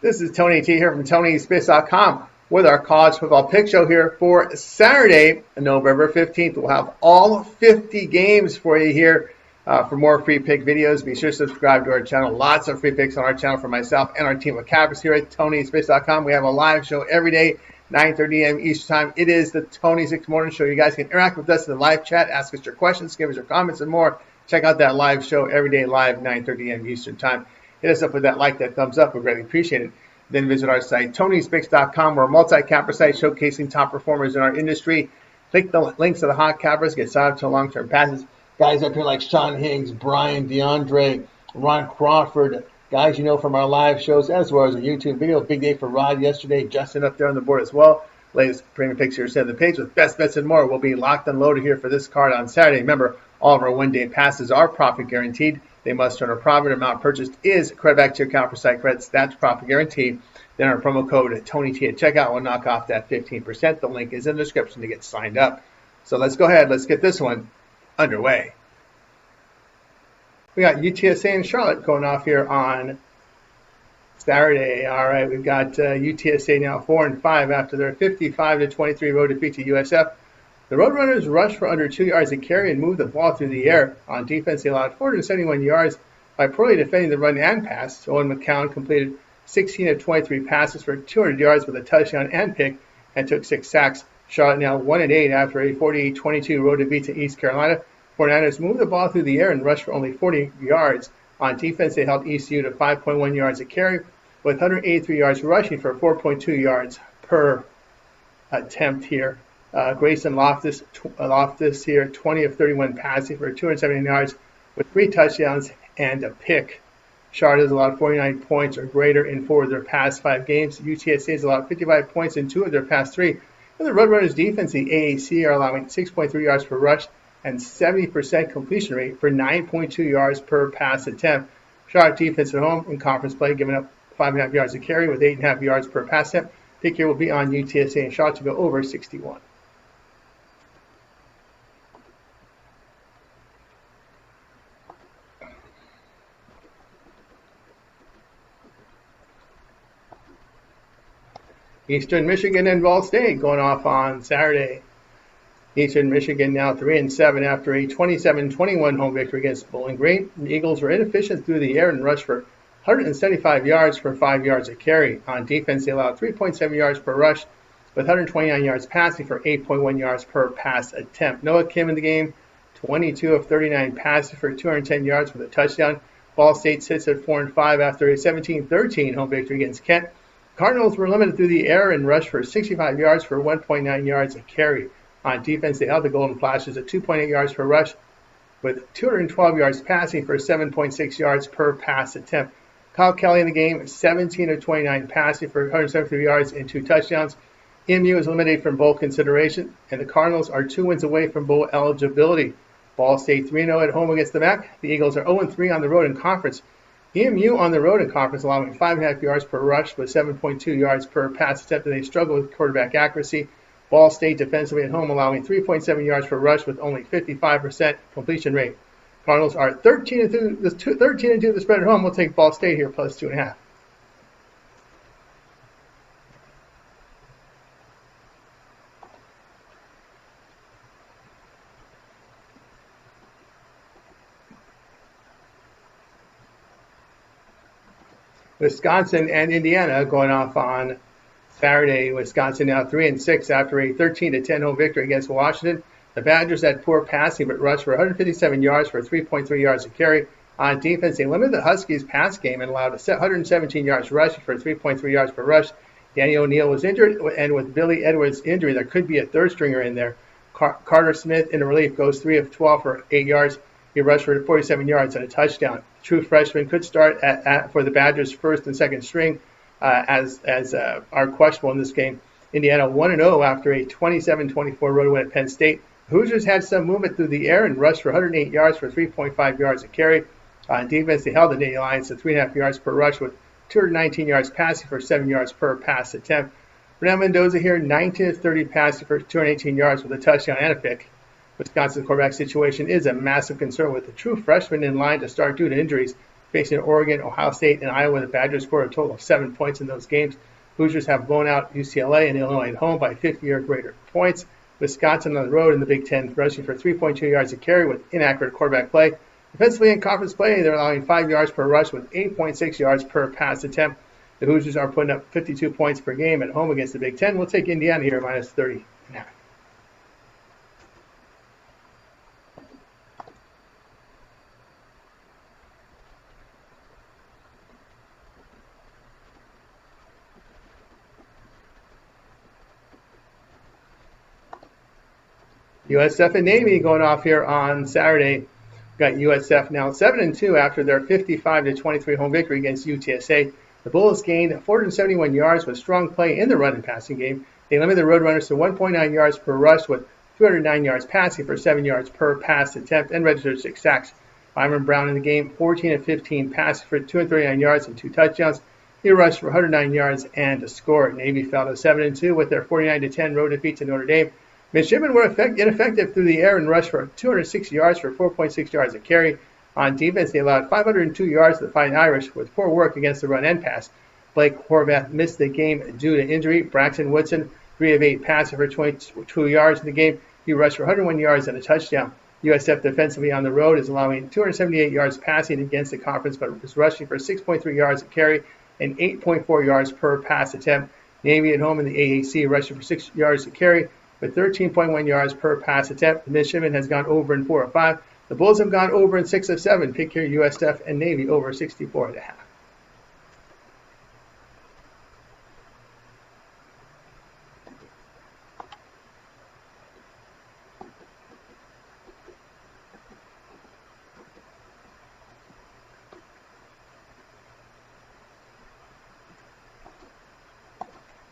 This is Tony T here from TonySpace.com with our college football pick show here for Saturday, November 15th. We'll have all 50 games for you here. For more free pick videos, be sure to subscribe to our channel. Lots of free picks on our channel for myself and our team of cappers here at TonySpace.com. We have a live show every day, 9:30 a.m. Eastern Time. It is the Tony 6 Morning Show. You guys can interact with us in the live chat, ask us your questions, give us your comments, and more. Check out that live show every day, live, 9:30 a.m. Eastern Time. Hit us up with that like, that thumbs up. We greatly appreciate it. Then visit our site, TonySpace.com. We're a multi-capper site showcasing top performers in our industry. Click the links to the hot cappers, get signed up to long-term passes. Guys up here like Sean Higgs, Brian, DeAndre, Ron Crawford, guys you know from our live shows as well as our YouTube video. Big day for Rod yesterday. Justin up there on the board as well. Latest premium picks here set the page with best bets and more. We'll be locked and loaded here for this card on Saturday. Remember, all of our one-day passes are profit guaranteed. They must earn a profit. Amount purchased is credit back to your account for site credits. That's profit guaranteed. Then our promo code TonyT at checkout will knock off that 15%. The link is in the description to get signed up. So let's go ahead. Let's get this one underway. We got UTSA and Charlotte going off here on Saturday. All right, we've got UTSA now 4-5 after their 55-23 road defeat to USF. The Roadrunners rushed for under 2 yards a carry and moved the ball through the air. On defense, they allowed 471 yards by poorly defending the run and pass. Owen McCown completed 16 of 23 passes for 200 yards with a touchdown and pick and took 6 sacks. Charlotte now 1-8 after a 48-22 road defeat to East Carolina. 49ers moved the ball through the air and rushed for only 40 yards. On defense, they held ECU to 5.1 yards a carry with 183 yards rushing for 4.2 yards per attempt here. Grayson Loftus here, 20 of 31 passing for 279 yards with 3 touchdowns and a pick. Charlotte has allowed 49 points or greater in 4 of their past 5 games. UTSA has allowed 55 points in 2 of their past 3. And the Roadrunners defense, the AAC, are allowing 6.3 yards per rush and 70% completion rate for 9.2 yards per pass attempt. Charlotte defense at home in conference play, giving up 5.5 yards a carry with 8.5 yards per pass attempt. Pick here will be on UTSA and Charlotte to go over 61. Eastern Michigan and Ball State going off on Saturday. Eastern Michigan now 3-7 after a 27-21 home victory against Bowling Green. The Eagles were inefficient through the air and rushed for 175 yards for 5 yards a carry. On defense, they allowed 3.7 yards per rush with 129 yards passing for 8.1 yards per pass attempt. Noah Kim in the game, 22 of 39 passing for 210 yards with a touchdown. Ball State sits at 4-5 after a 17-13 home victory against Kent. Cardinals were limited through the air and rushed for 65 yards for 1.9 yards a carry. On defense, they held the Golden Flashes at 2.8 yards per rush with 212 yards passing for 7.6 yards per pass attempt. Kyle Kelly in the game, 17 of 29 passing for 173 yards and 2 touchdowns. EMU is eliminated from bowl consideration, and the Cardinals are 2 wins away from bowl eligibility. Ball State 3-0 at home against the MAC. The Eagles are 0-3 on the road in conference. EMU on the road in conference, allowing 5.5 yards per rush with 7.2 yards per pass attempt, and they struggle with quarterback accuracy. Ball State defensively at home, allowing 3.7 yards per rush with only 55% completion rate. Cardinals are 13-2 the spread at home. We'll take Ball State here plus 2.5. Wisconsin and Indiana going off on Saturday. Wisconsin now 3-6 after a 13-10 home victory against Washington. The Badgers had poor passing but rushed for 157 yards for 3.3 yards a carry. On defense, they limited the Huskies' pass game and allowed 117 yards rushing for 3.3 yards per rush. Danny O'Neal was injured, and with Billy Edwards' injury, there could be a third stringer in there. Carter Smith in the relief goes 3 of 12 for 8 yards. He rushed for 47 yards and a touchdown. True freshman could start for the Badgers' first and second string as are questionable in this game. Indiana 1-0 after a 27-24 road win at Penn State. Hoosiers had some movement through the air and rushed for 108 yards for 3.5 yards a carry. On defense, they held the Nittany Lions to 3.5 yards per rush with 219 yards passing for 7 yards per pass attempt. Ronald Mendoza here, 19 of 30 passing for 218 yards with a touchdown and a pick. Wisconsin's quarterback situation is a massive concern with the true freshman in line to start due to injuries. facing Oregon, Ohio State, and Iowa. The Badgers scored a total of 7 points in those games. Hoosiers have blown out UCLA and Illinois at home by 50 or greater points. Wisconsin on the road in the Big Ten, rushing for 3.2 yards a carry with inaccurate quarterback play. Defensively in conference play, they're allowing 5 yards per rush with 8.6 yards per pass attempt. The Hoosiers are putting up 52 points per game at home against the Big Ten. We'll take Indiana here minus 30.5. USF and Navy going off here on Saturday. Got USF now 7-2 after their 55-23 home victory against UTSA. The Bulls gained 471 yards with strong play in the run and passing game. They limited the Roadrunners to 1.9 yards per rush with 209 yards passing for 7 yards per pass attempt and registered 6 sacks. Byron Brown in the game, 14-15 passing for 239 yards and 2 touchdowns. He rushed for 109 yards and a score. Navy fell to 7-2 with their 49-10 road defeat to Notre Dame. Midshipmen were ineffective through the air and rushed for 206 yards for 4.6 yards a carry. On defense, they allowed 502 yards to the Fighting Irish with poor work against the run and pass. Blake Horvath missed the game due to injury. Braxton Woodson, 3 of 8 passing for 22 yards in the game. He rushed for 101 yards and a touchdown. USF defensively on the road is allowing 278 yards passing against the conference, but is rushing for 6.3 yards a carry and 8.4 yards per pass attempt. Navy at home in the AAC rushing for 6 yards a carry with 13.1 yards per pass attempt. The Midshipman has gone over in 4 of 5. The Bulls have gone over in 6 of 7. Pick here USF and Navy over 64.5.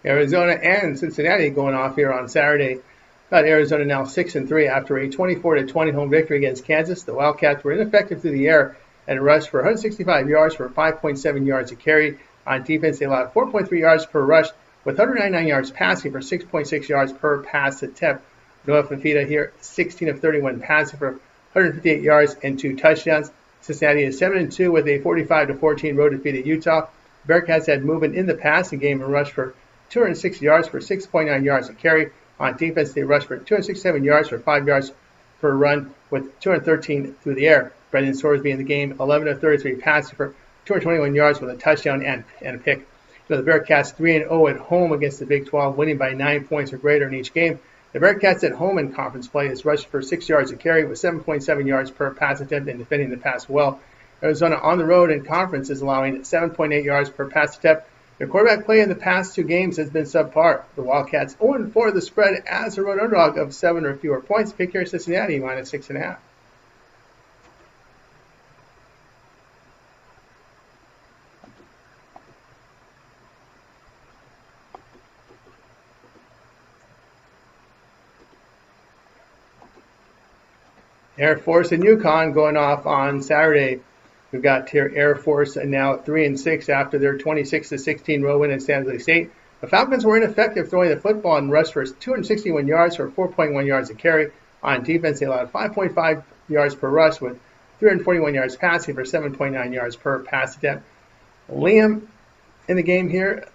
Arizona and Cincinnati going off here on Saturday. Got Arizona now 6-3 after a 24-20 home victory against Kansas. The Wildcats were ineffective through the air and rushed for 165 yards for 5.7 yards a carry. On defense, they allowed 4.3 yards per rush with 199 yards passing for 6.6 yards per pass attempt. Noah Fafita here, 16 of 31 passing for 158 yards and 2 touchdowns. Cincinnati is 7-2 with a 45-14 road defeat at Utah. Bearcats had movement in the passing game and rushed for 206 yards for 6.9 yards a carry. On defense, they rushed for 267 yards for 5 yards per run with 213 through the air. Brendan Sorsby in the game, 11 of 33 passing for 221 yards with a touchdown and a pick. The Bearcats 3-0 at home against the Big 12, winning by 9 points or greater in each game. The Bearcats at home in conference play is rushed for 6 yards a carry with 7.7 yards per pass attempt and defending the pass well. Arizona on the road in conference is allowing 7.8 yards per pass attempt. Their quarterback play in the past 2 games has been subpar. The Wildcats 0-4 the spread as a road underdog of 7 or fewer points. Pick here Cincinnati minus 6.5. Air Force and UConn going off on Saturday. We've got here Air Force now 3-6 after their 26-16 road win at San Jose State. The Falcons were ineffective throwing the football and rushed for 261 yards for 4.1 yards a carry. On defense, they allowed 5.5 yards per rush with 341 yards passing for 7.9 yards per pass attempt. Liam in the game here,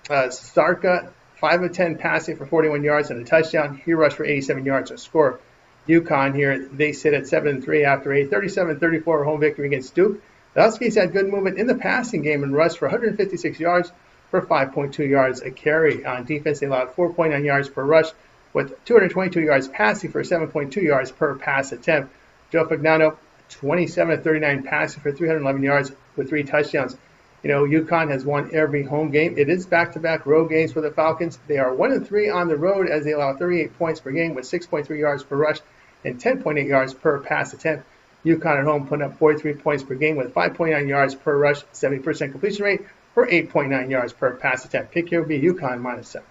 Starka, 5 of 10 passing for 41 yards and a touchdown. He rushed for 87 yards a score. UConn here, they sit at 7-3 after a 37-34 home victory against Duke. The Huskies had good movement in the passing game and rushed for 156 yards for 5.2 yards a carry. On defense, they allowed 4.9 yards per rush with 222 yards passing for 7.2 yards per pass attempt. Joe Fagnano, 27 of 39 passing for 311 yards with 3 touchdowns. You know, UConn has won every home game. It is back-to-back road games for the Falcons. They are 1-3 on the road as they allow 38 points per game with 6.3 yards per rush and 10.8 yards per pass attempt. UConn at home putting up 43 points per game with 5.9 yards per rush, 70% completion rate for 8.9 yards per pass attempt. Pick here will be UConn minus 7.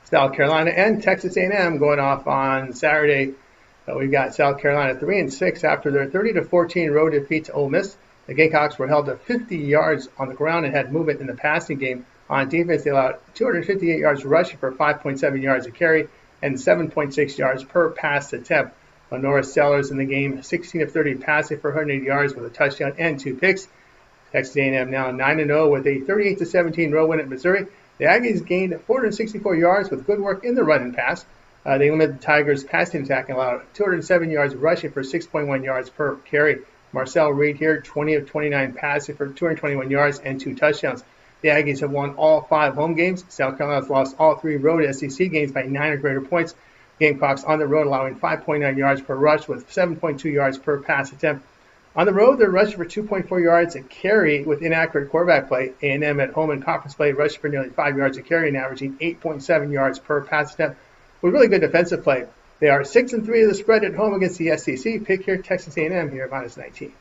South Carolina and Texas A&M going off on Saturday. We've got South Carolina 3-6 after their 30-14 road defeat to Ole Miss. The Gamecocks were held to 50 yards on the ground and had movement in the passing game. On defense, they allowed 258 yards rushing for 5.7 yards a carry and 7.6 yards per pass attempt. Lenora Sellers in the game, 16 of 30 passing for 180 yards with a touchdown and 2 picks. Texas A&M now 9-0 with a 38-17 road win at Missouri. The Aggies gained 464 yards with good work in the run and pass. They limited the Tigers' passing attack and allowed 207 yards rushing for 6.1 yards per carry. Marcel Reed here, 20 of 29 passing for 221 yards and 2 touchdowns. The Aggies have won all 5 home games. South Carolina's lost all 3 road SEC games by 9 or greater points. Gamecocks on the road allowing 5.9 yards per rush with 7.2 yards per pass attempt. On the road, they're rushing for 2.4 yards a carry with inaccurate quarterback play. A&M at home in conference play rushing for nearly 5 yards a carry and averaging 8.7 yards per pass attempt with really good defensive play. They are 6-3 of the spread at home against the SEC. Pick here, Texas A&M here at -19.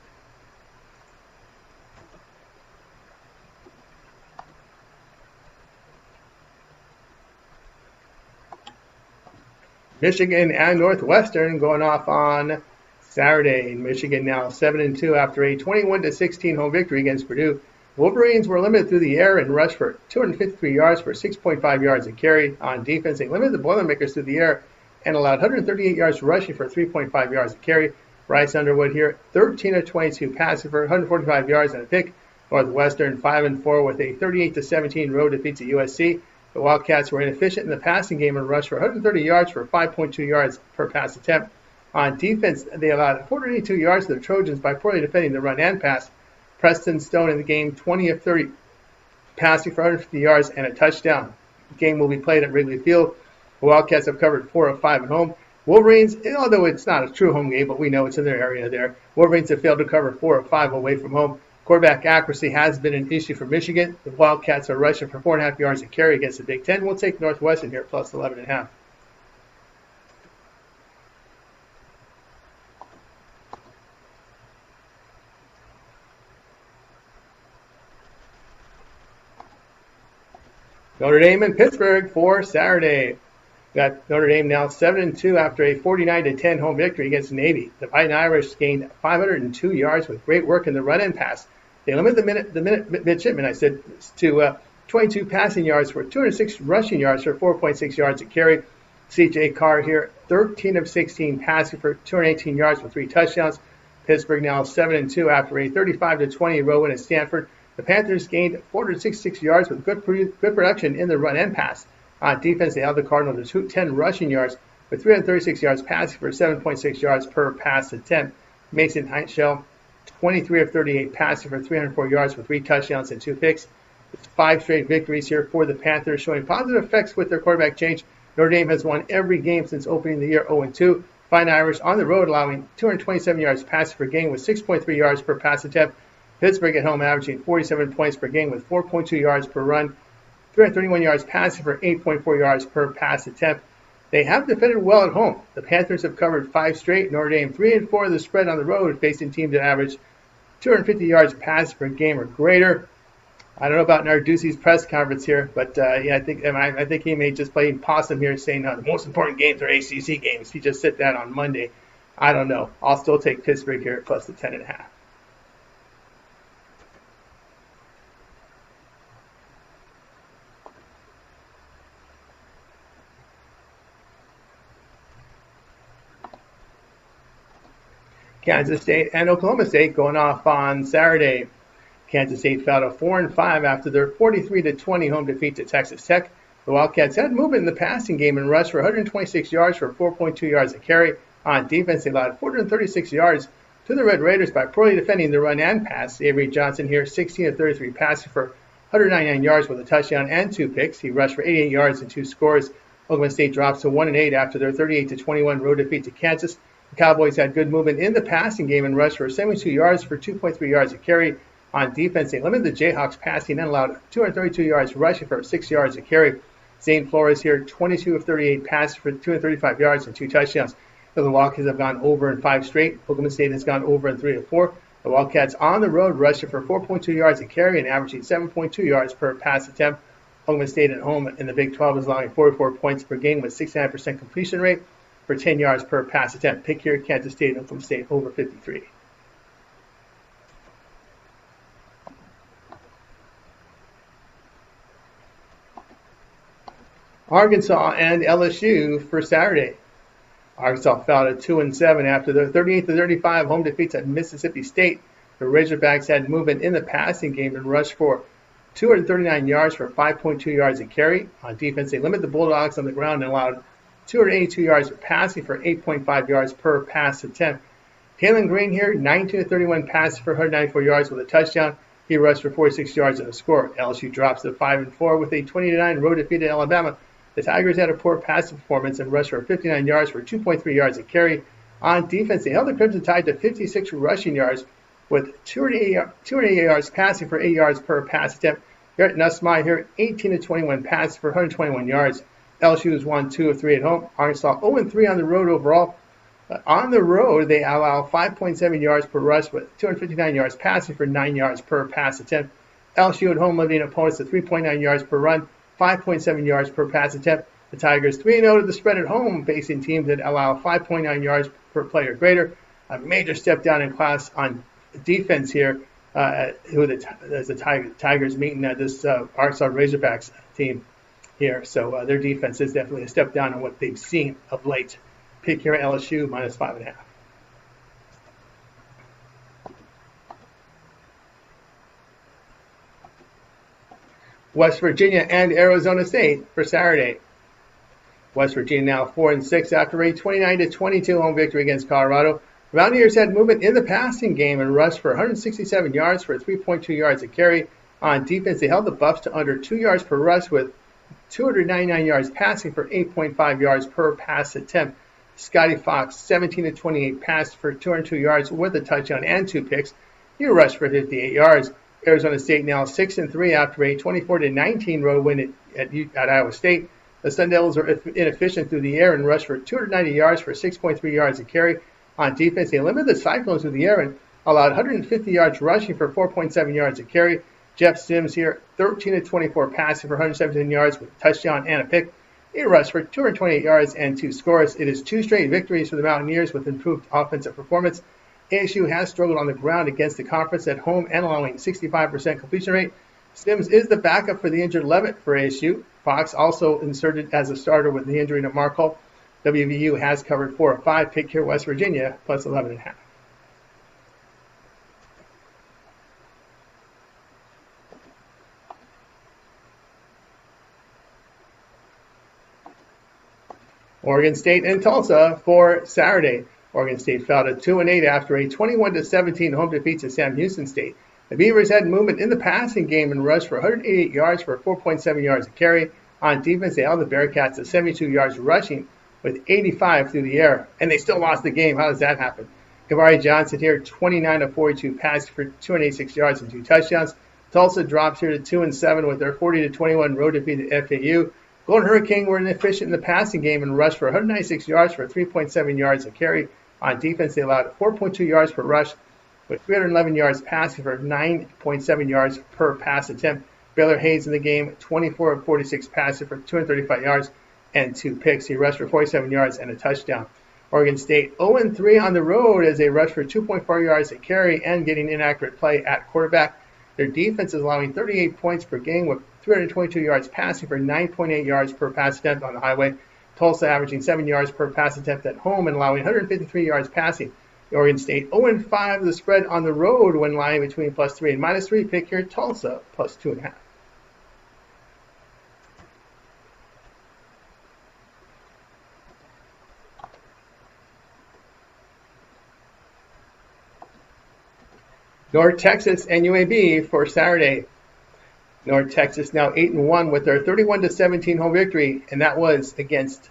Michigan and Northwestern going off on Saturday. Michigan now 7-2 after a 21-16 home victory against Purdue. Wolverines were limited through the air and rushed for 253 yards for 6.5 yards a carry. On defense, they limited the Boilermakers through the air and allowed 138 yards rushing for 3.5 yards a carry. Bryce Underwood here, 13 of 22 passing for 145 yards and a pick. Northwestern 5-4 with a 38-17 road defeat at USC. The Wildcats were inefficient in the passing game and rushed for 130 yards for 5.2 yards per pass attempt. On defense, they allowed 482 yards to the Trojans by poorly defending the run and pass. Preston Stone in the game, 20 of 30 passing for 150 yards and a touchdown. The game will be played at Wrigley Field. The Wildcats have covered 4 of 5 at home. Wolverines, although it's not a true home game, but we know it's in their area there. Wolverines have failed to cover 4 of 5 away from home. Quarterback accuracy has been an issue for Michigan. The Wildcats are rushing for 4.5 yards a carry against the Big Ten. We'll take Northwestern here, plus 11.5. Notre Dame and Pittsburgh for Saturday. Got Notre Dame now 7-2 after a 49-10 home victory against Navy. The Fighting Irish gained 502 yards with great work in the run and pass. They limited the midshipmen, to 22 passing yards for 206 rushing yards for 4.6 yards a carry. C.J. Carr here, 13 of 16 passing for 218 yards with 3 touchdowns. Pittsburgh now 7-2 after a 35-20 road win at Stanford. The Panthers gained 466 yards with good production in the run and pass. On defense, they held the Cardinals to 10 rushing yards with 336 yards passing for 7.6 yards per pass attempt. Mason Heinschel, 23 of 38 passing for 304 yards with 3 touchdowns and 2 picks. It's 5 straight victories here for the Panthers, showing positive effects with their quarterback change. Notre Dame has won every game since opening the year 0-2. Fighting Irish on the road allowing 227 yards passing per game with 6.3 yards per pass attempt. Pittsburgh at home averaging 47 points per game with 4.2 yards per run, 331 yards passing for 8.4 yards per pass attempt. They have defended well at home. The Panthers have covered 5 straight. Notre Dame 3-4 of the spread on the road, facing teams that average 250 yards passing per game or greater. I don't know about Narduzzi's press conference here, but I think he may just play possum here, saying the most important games are ACC games. He just said that on Monday. I don't know. I'll still take Pittsburgh here at plus the 10.5. Kansas State and Oklahoma State going off on Saturday. Kansas State fell to 4-5 after their 43-20 home defeat to Texas Tech. The Wildcats had movement in the passing game and rushed for 126 yards for 4.2 yards a carry. On defense, they allowed 436 yards to the Red Raiders by poorly defending the run and pass. Avery Johnson here, 16 of 33 passing for 199 yards with a touchdown and 2 picks. He rushed for 88 yards and 2 scores. Oklahoma State drops to 1-8 after their 38-21 road defeat to Kansas. The Cowboys had good movement in the passing game and rushed for 72 yards for 2.3 yards a carry. On defense, they limited the Jayhawks passing and allowed 232 yards rushing for 6 yards a carry. Zane Flores here, 22 of 38 passing for 235 yards and 2 touchdowns. The Wildcats have gone over in 5 straight. Oklahoma State has gone over in 3 of 4. The Wildcats on the road rushing for 4.2 yards a carry and averaging 7.2 yards per pass attempt. Oklahoma State at home in the Big 12 is allowing 44 points per game with 69% completion rate for 10 yards per pass attempt. Pick here, Kansas State and Oklahoma State over 53. Arkansas and LSU for Saturday. Arkansas fell to 2-7 after their 38-35 home defeats at Mississippi State. The Razorbacks had movement in the passing game and rushed for 239 yards for 5.2 yards a carry. On defense, they limited the Bulldogs on the ground and allowed 282 yards for passing for 8.5 yards per pass attempt. Taylon Green here, 19-31 passes for 194 yards with a touchdown. He rushed for 46 yards and a score. LSU drops to 5-4 with a 20-9 road defeat at Alabama. The Tigers had a poor passing performance and rushed for 59 yards for 2.3 yards a carry. On defense, they held the Crimson Tide to 56 rushing yards with 288 yards passing for 8 yards per pass attempt. Garrett Nussmeier here, 18-21 passes for 121 yards. LSU has won 2 of 3 at home. Arkansas 0-3 on the road overall. On the road, they allow 5.7 yards per rush with 259 yards passing for 9 yards per pass attempt. LSU at home limiting opponents to 3.9 yards per run, 5.7 yards per pass attempt. The Tigers 3-0 to the spread at home, facing teams that allow 5.9 yards per play or greater. A major step down in class on defense here, as the Tigers meeting this Arkansas Razorbacks team here. So their defense is definitely a step down on what they've seen of late. Pick here at LSU minus 5.5. West Virginia and Arizona State for Saturday. West Virginia now 4-6 after a 29-22 home victory against Colorado. The Mountaineers had movement in the passing game and rushed for 167 yards for 3.2 yards a carry. On defense, they held the Buffs to under 2 yards per rush with 299 yards passing for 8.5 yards per pass attempt. Scotty Fox, 17-28, passed for 202 yards with a touchdown and 2 picks. He rushed for 58 yards. Arizona State now 6-3 after a 24-19 road win at Iowa State. The Sun Devils are inefficient through the air and rushed for 290 yards for 6.3 yards a carry. On defense, they limited the Cyclones through the air and allowed 150 yards rushing for 4.7 yards a carry. Jeff Sims here, 13-24 passing for 117 yards with a touchdown and a pick. He rushed for 228 yards and 2 scores. It is 2 straight victories for the Mountaineers with improved offensive performance. ASU has struggled on the ground against the conference at home and allowing 65% completion rate. Sims is the backup for the injured Levitt for ASU. Fox also inserted as a starter with the injury to Markle. WVU has covered 4 of 5. Pick here West Virginia plus 11.5. Oregon State and Tulsa for Saturday. Oregon State fell to 2-8 after a 21-17 home defeat to Sam Houston State. The Beavers had movement in the passing game and rushed for 188 yards for 4.7 yards a carry. On defense, they held the Bearcats to 72 yards rushing with 85 through the air, and they still lost the game. How does that happen? Kavari Johnson here, 29-42 passes for 286 yards and 2 touchdowns. Tulsa drops here to 2-7 with their 40-21 road defeat at FAU. Golden Hurricane were inefficient in the passing game and rushed for 196 yards for 3.7 yards a carry. On defense, they allowed 4.2 yards per rush with 311 yards passing for 9.7 yards per pass attempt. Baylor Hayes in the game, 24 of 46 passes for 235 yards and 2 picks. He rushed for 47 yards and a touchdown. Oregon State 0-3 on the road as they rushed for 2.4 yards a carry and getting inaccurate play at quarterback. Their defense is allowing 38 points per game with 322 yards passing for 9.8 yards per pass attempt on the highway. Tulsa averaging 7 yards per pass attempt at home and allowing 153 yards passing. The Oregon State 0-5 the spread on the road when lying between +3 and -3. Pick here Tulsa plus 2.5. North Texas and UAB for Saturday. North Texas now 8-1 with their 31-17 home victory, and that was against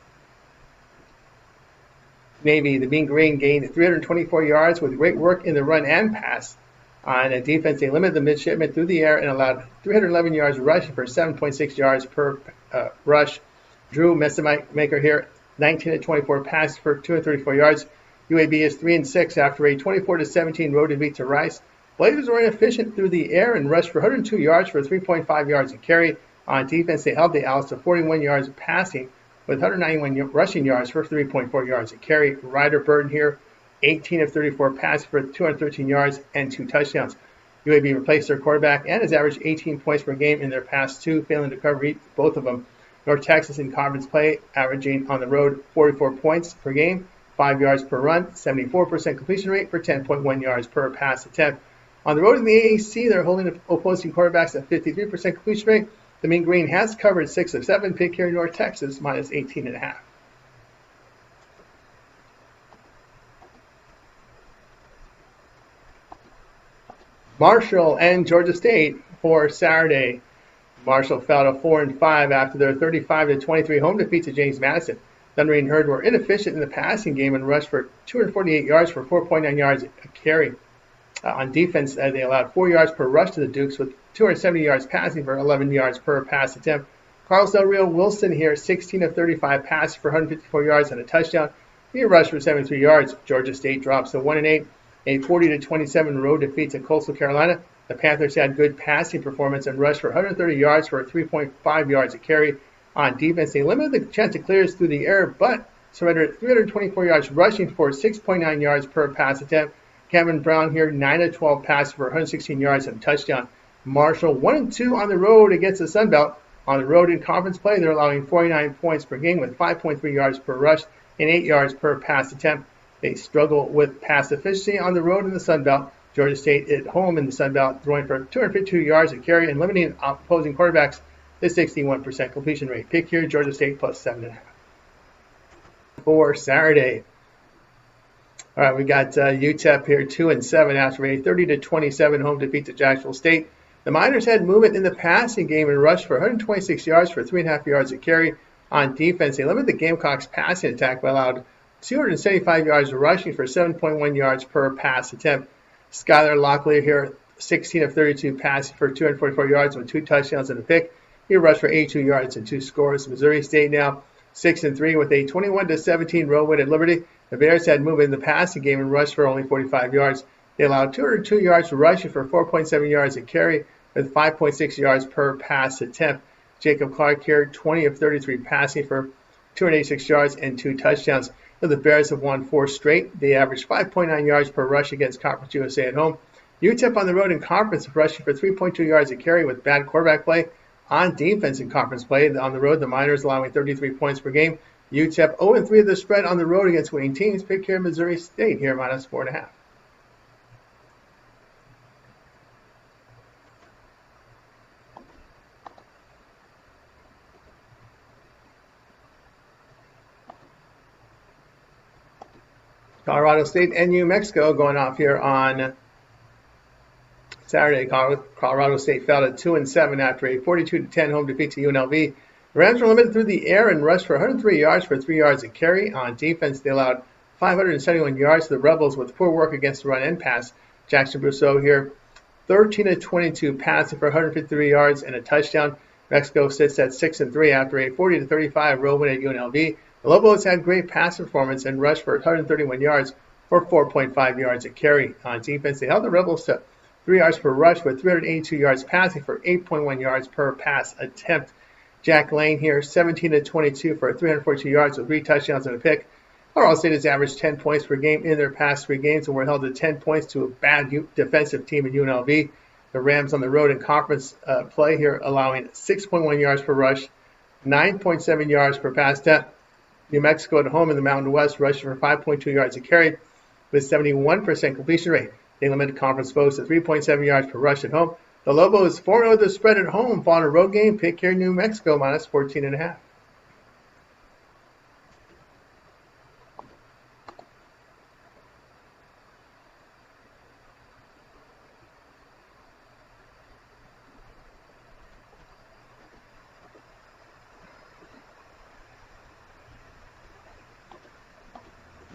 Navy. The Mean Green gained 324 yards with great work in the run and pass. On a defense, they limited the midshipmen through the air and allowed 311 yards rushing for 7.6 yards per rush. Drew Messamaker here, 19-24 pass for 234 yards. UAB is 3-6 after a 24-17 road defeat to Rice. Blazers were inefficient through the air and rushed for 102 yards for 3.5 yards a carry. On defense, they held the Owls to 41 yards passing with 191 rushing yards for 3.4 yards a carry. Ryder Burton here, 18 of 34 passes for 213 yards and 2 touchdowns. UAB replaced their quarterback and has averaged 18 points per game in their past 2, failing to cover both of them. North Texas in conference play, averaging on the road 44 points per game, 5 yards per run, 74% completion rate for 10.1 yards per pass attempt. On the road in the AAC, they're holding opposing quarterbacks at 53% completion rate. The Mean Green has covered 6 of 7. Pick here in North Texas, minus 18.5. Marshall and Georgia State for Saturday. Marshall fell to 4-5 after their 35-23 home defeat to James Madison. Thundering Herd were inefficient in the passing game and rushed for 248 yards for 4.9 yards a carry. On defense, they allowed 4 yards per rush to the Dukes with 270 yards passing for 11 yards per pass attempt. Carlos Del Rio Wilson here, 16 of 35 passing for 154 yards and a touchdown. He rushed for 73 yards. Georgia State drops to 1-8, a 40-27 road defeat to Coastal Carolina. The Panthers had good passing performance and rushed for 130 yards for 3.5 yards a carry. On defense, they limited the Chanticleers through the air, but surrendered 324 yards rushing for 6.9 yards per pass attempt. Kevin Brown here, 9 of 12 passes for 116 yards and a touchdown. Marshall 1-2 on the road against the Sun Belt. On the road in conference play, they're allowing 49 points per game with 5.3 yards per rush and 8 yards per pass attempt. They struggle with pass efficiency on the road in the Sun Belt. Georgia State at home in the Sun Belt, throwing for 252 yards a carry and limiting opposing quarterbacks to 61% completion rate. Pick here, Georgia State plus 7.5. For Saturday. All right, we got UTEP here 2-7 after a 30-27 home defeat to Jacksonville State. The Miners had movement in the passing game and rushed for 126 yards for 3.5 yards a carry. On defense, they limited the Gamecocks' passing attack by allowed 275 yards rushing for 7.1 yards per pass attempt. Skylar Locklear here, 16 of 32 passing for 244 yards with 2 touchdowns and a pick. He rushed for 82 yards and 2 scores. Missouri State now 6-3 with a 21-17 road win at Liberty. The Bears had moved in the passing game and rushed for only 45 yards. They allowed 202 yards rushing for 4.7 yards a carry with 5.6 yards per pass attempt. Jacob Clark here, 20 of 33 passing for 286 yards and 2 touchdowns. The Bears have won 4 straight. They averaged 5.9 yards per rush against Conference USA at home. UTEP on the road in conference rushing for 3.2 yards a carry with bad quarterback play. On defense in conference play, on the road, the Miners allowing 33 points per game. UTEP 0-3 of the spread on the road against winning teams. Pick here Missouri State here minus 4.5. Colorado State and New Mexico going off here on Saturday. Colorado State fell to 2-7 after a 42-10 home defeat to UNLV. The Rams were limited through the air and rushed for 103 yards for 3 yards a carry. On defense, they allowed 571 yards to the Rebels with poor work against the run and pass. Jackson Brousseau here, 13 of 22 passing for 153 yards and a touchdown. Mexico sits at 6-3 after a 40-35 road win at UNLV. The Lobos had great pass performance and rushed for 131 yards for 4.5 yards a carry. On defense, they held the Rebels to 3 yards per rush with 382 yards passing for 8.1 yards per pass attempt. Jack Lane here, 17 of 22 for 342 yards with 3 touchdowns and a pick. Colorado State has averaged 10 points per game in their past 3 games and were held to 10 points to a bad defensive team in UNLV. The Rams on the road in conference play here, allowing 6.1 yards per rush, 9.7 yards per pass attempt. New Mexico at home in the Mountain West rushing for 5.2 yards a carry with 71% completion rate. They limited conference foes to 3.7 yards per rush at home. The Lobos 4-0 the spread at home, fall on a road game. Pick here New Mexico minus 14.5.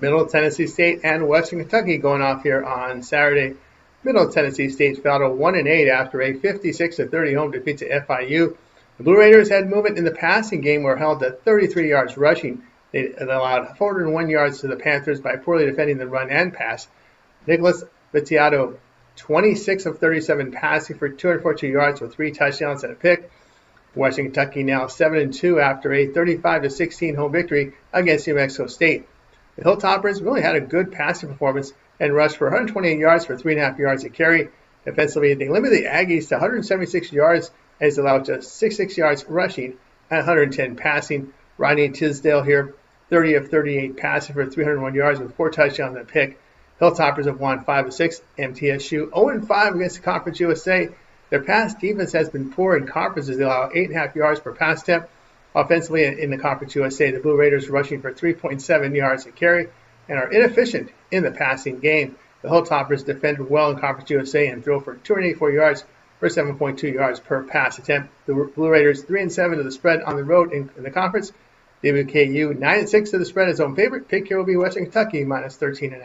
Middle Tennessee State and Western Kentucky going off here on Saturday. Middle Tennessee State fell to 1-8 after a 56-30 home defeat to FIU. The Blue Raiders had movement in the passing game, were held to 33 yards rushing. They allowed 401 yards to the Panthers by poorly defending the run and pass. Nicholas Vitiato, 26 of 37 passing for 242 yards with 3 touchdowns and a pick. Western Kentucky now 7-2 after a 35-16 home victory against New Mexico State. The Hilltoppers really had a good passing performance and rushed for 128 yards for 3.5 yards a carry. Defensively, they limited the Aggies to 176 yards as allowed just 66 yards rushing 110 passing. Rodney Tisdale here, 30 of 38 passing for 301 yards with 4 touchdowns and a pick. Hilltoppers have won 5 of 6. MTSU 0-5 against the Conference USA. Their pass defense has been poor in conferences. They allow 8.5 yards per pass attempt. Offensively in the Conference USA, the Blue Raiders rushing for 3.7 yards a carry and are inefficient in the passing game. The Hilltoppers defend well in Conference USA and throw for 284 yards for 7.2 yards per pass attempt. The Blue Raiders 3-7 to the spread on the road in the conference. WKU 9-6 to the spread as home favorite. Pick here will be Western Kentucky minus 13.5.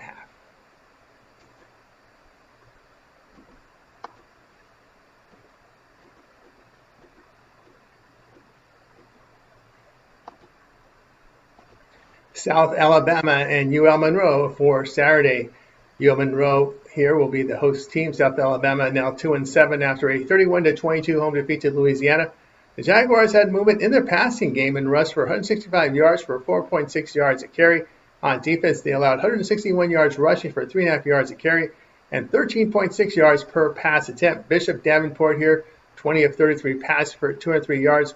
South Alabama and UL Monroe for Saturday. UL Monroe here will be the host team. South Alabama now 2-7 after a 31-22 home defeat to Louisiana. The Jaguars had movement in their passing game and rushed for 165 yards for 4.6 yards a carry. On defense, they allowed 161 yards rushing for 3.5 yards a carry and 13.6 yards per pass attempt. Bishop Davenport here, 20 of 33 passes for 203 yards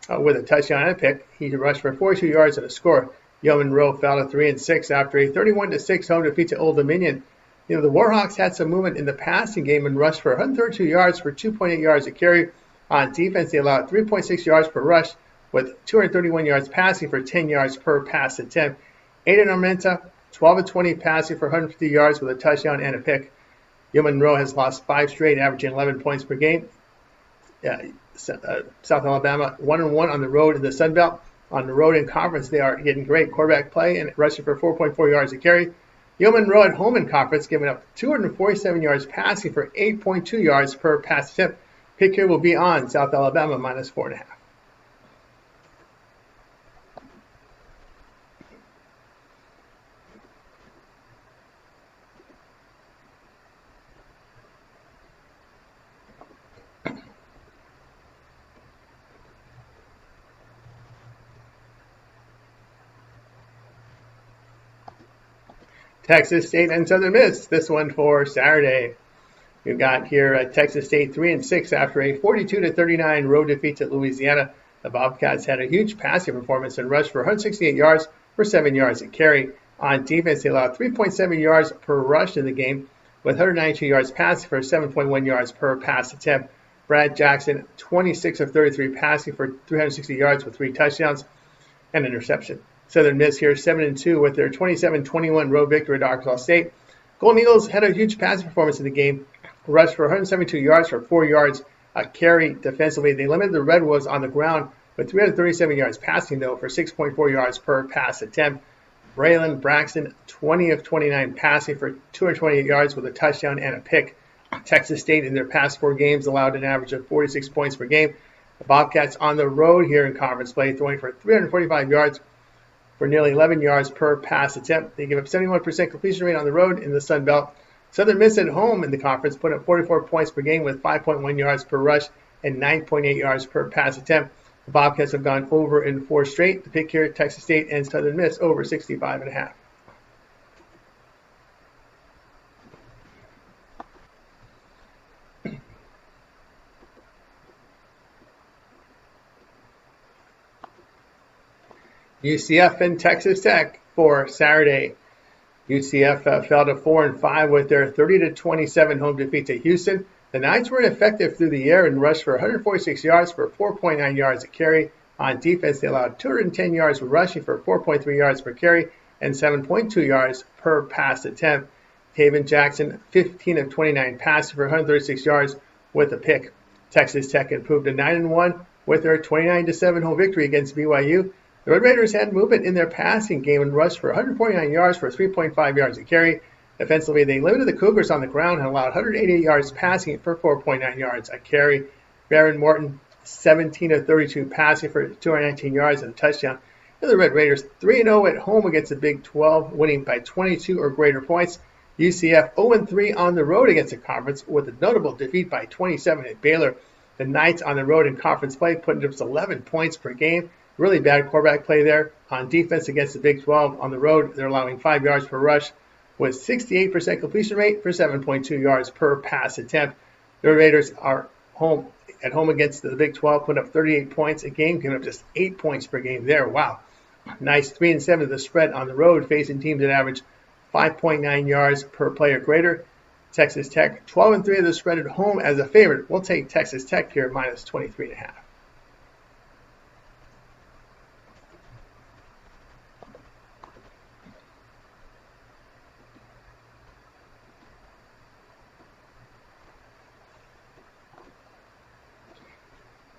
with a touchdown and a pick. He rushed for 42 yards and a score. UL Monroe fell to 3-6 after a 31-6 home defeat to Old Dominion. The Warhawks had some movement in the passing game and rushed for 132 yards for 2.8 yards a carry. On defense, they allowed 3.6 yards per rush with 231 yards passing for 10 yards per pass attempt. Aiden Armenta, 12 of 20 passing for 150 yards with a touchdown and a pick. UL Monroe has lost 5 straight, averaging 11 points per game. South Alabama 1-1 on the road in the Sun Belt. On the road in conference, they are getting great quarterback play and rushing for 4.4 yards a carry. UL Monroe at home in conference, giving up 247 yards passing for 8.2 yards per pass attempt. Pick here will be on South Alabama minus 4.5. Texas State and Southern Miss, this one for Saturday. We've got here Texas State 3-6 after a 42-39 road defeat to Louisiana. The Bobcats had a huge passing performance and rushed for 168 yards for 7 yards a carry. On defense, they allowed 3.7 yards per rush in the game with 192 yards passing for 7.1 yards per pass attempt. Brad Jackson, 26 of 33 passing for 360 yards with 3 touchdowns and an interception. Southern Miss here 7-2 with their 27-21 road victory at Arkansas State. Golden Eagles had a huge passing performance in the game, rushed for 172 yards for 4 yards a carry defensively. They limited the Redwoods on the ground with 337 yards passing, though, for 6.4 yards per pass attempt. Braylon Braxton, 20 of 29 passing for 228 yards with a touchdown and a pick. Texas State in their past 4 games allowed an average of 46 points per game. The Bobcats on the road here in conference play, throwing for 345 yards for nearly 11 yards per pass attempt. They give up 71% completion rate on the road in the Sun Belt. Southern Miss at home in the conference put up 44 points per game with 5.1 yards per rush and 9.8 yards per pass attempt. The Bobcats have gone over in 4 straight. The pick here, Texas State and Southern Miss over 65.5. UCF and Texas Tech for Saturday. UCF fell to 4-5 with their 30-27 home defeat to Houston. The Knights were ineffective through the air and rushed for 146 yards for 4.9 yards a carry. On defense, they allowed 210 yards rushing for 4.3 yards per carry and 7.2 yards per pass attempt. Taven Jackson, 15 of 29 passing for 136 yards with a pick. Texas Tech improved to 9-1 with their 29-7 home victory against BYU. The Red Raiders had movement in their passing game and rushed for 149 yards for 3.5 yards a carry. Defensively, they limited the Cougars on the ground and allowed 188 yards passing for 4.9 yards a carry. Baron Morton, 17 of 32 passing for 219 yards and a touchdown. The Red Raiders 3-0 at home against the Big 12, winning by 22 or greater points. UCF 0-3 on the road against the conference with a notable defeat by 27 at Baylor. The Knights on the road in conference play putting up 11 points per game. Really bad quarterback play there. On defense against the Big 12 on the road, they're allowing 5 yards per rush with 68% completion rate for 7.2 yards per pass attempt. The Raiders are home at home against the Big 12, put up 38 points a game, giving up just 8 points per game there. Wow. Nice 3-7 of the spread on the road, facing teams that average 5.9 yards per play or greater. Texas Tech, 12-3 of the spread at home as a favorite. We'll take Texas Tech here, minus 23.5.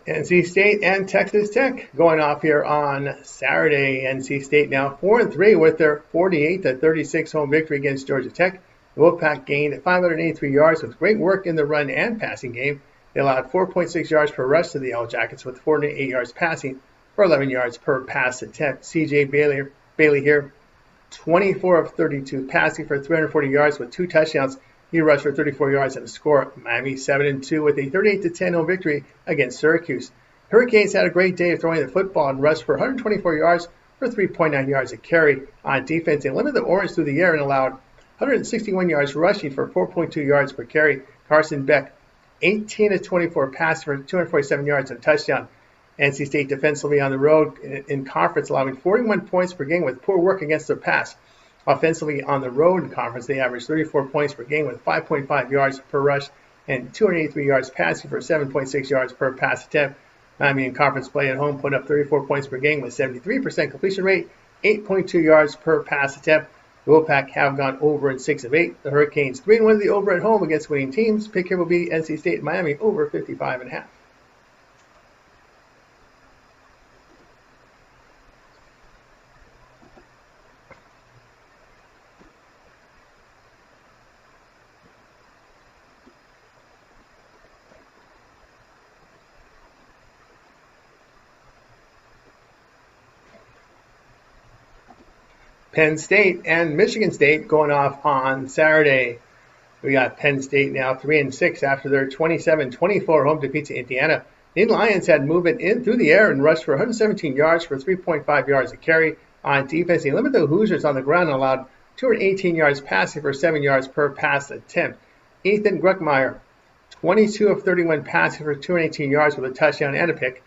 NC State and Texas Tech going off here on Saturday. NC State now 4-3 with their 48-36 home victory against Georgia Tech. The Wolfpack gained 583 yards with great work in the run and passing game. They allowed 4.6 yards per rush to the Yellow Jackets with 408 yards passing for 11 yards per pass attempt. C.J. Bailey here, 24 of 32 passing for 340 yards with 2 touchdowns. He rushed for 34 yards and a score. Miami 7-2 with a 38-10 home victory against Syracuse. Hurricanes had a great day of throwing the football and rushed for 124 yards for 3.9 yards a carry. On defense, they limited the Orange through the air and allowed 161 yards rushing for 4.2 yards per carry. Carson Beck, 18-24 passing for 247 yards and a touchdown. NC State defensively on the road in conference, allowing 41 points per game with poor work against the pass. Offensively on the road in conference, they averaged 34 points per game with 5.5 yards per rush and 283 yards passing for 7.6 yards per pass attempt. Miami in conference play at home put up 34 points per game with 73% completion rate, 8.2 yards per pass attempt. The Wolfpack have gone over in 6 of 8. The Hurricanes 3-1 the over at home against winning teams. Pick here will be NC State and Miami over 55.5. Penn State and Michigan State going off on Saturday. We got Penn State now 3-6 after their 27-24 home defeat to Indiana. The Lions had movement in through the air and rushed for 117 yards for 3.5 yards a carry. On defense, they limited the Hoosiers on the ground and allowed 218 yards passing for 7 yards per pass attempt. Ethan Gruckmeyer, 22 of 31 passing for 218 yards with a touchdown and a pick.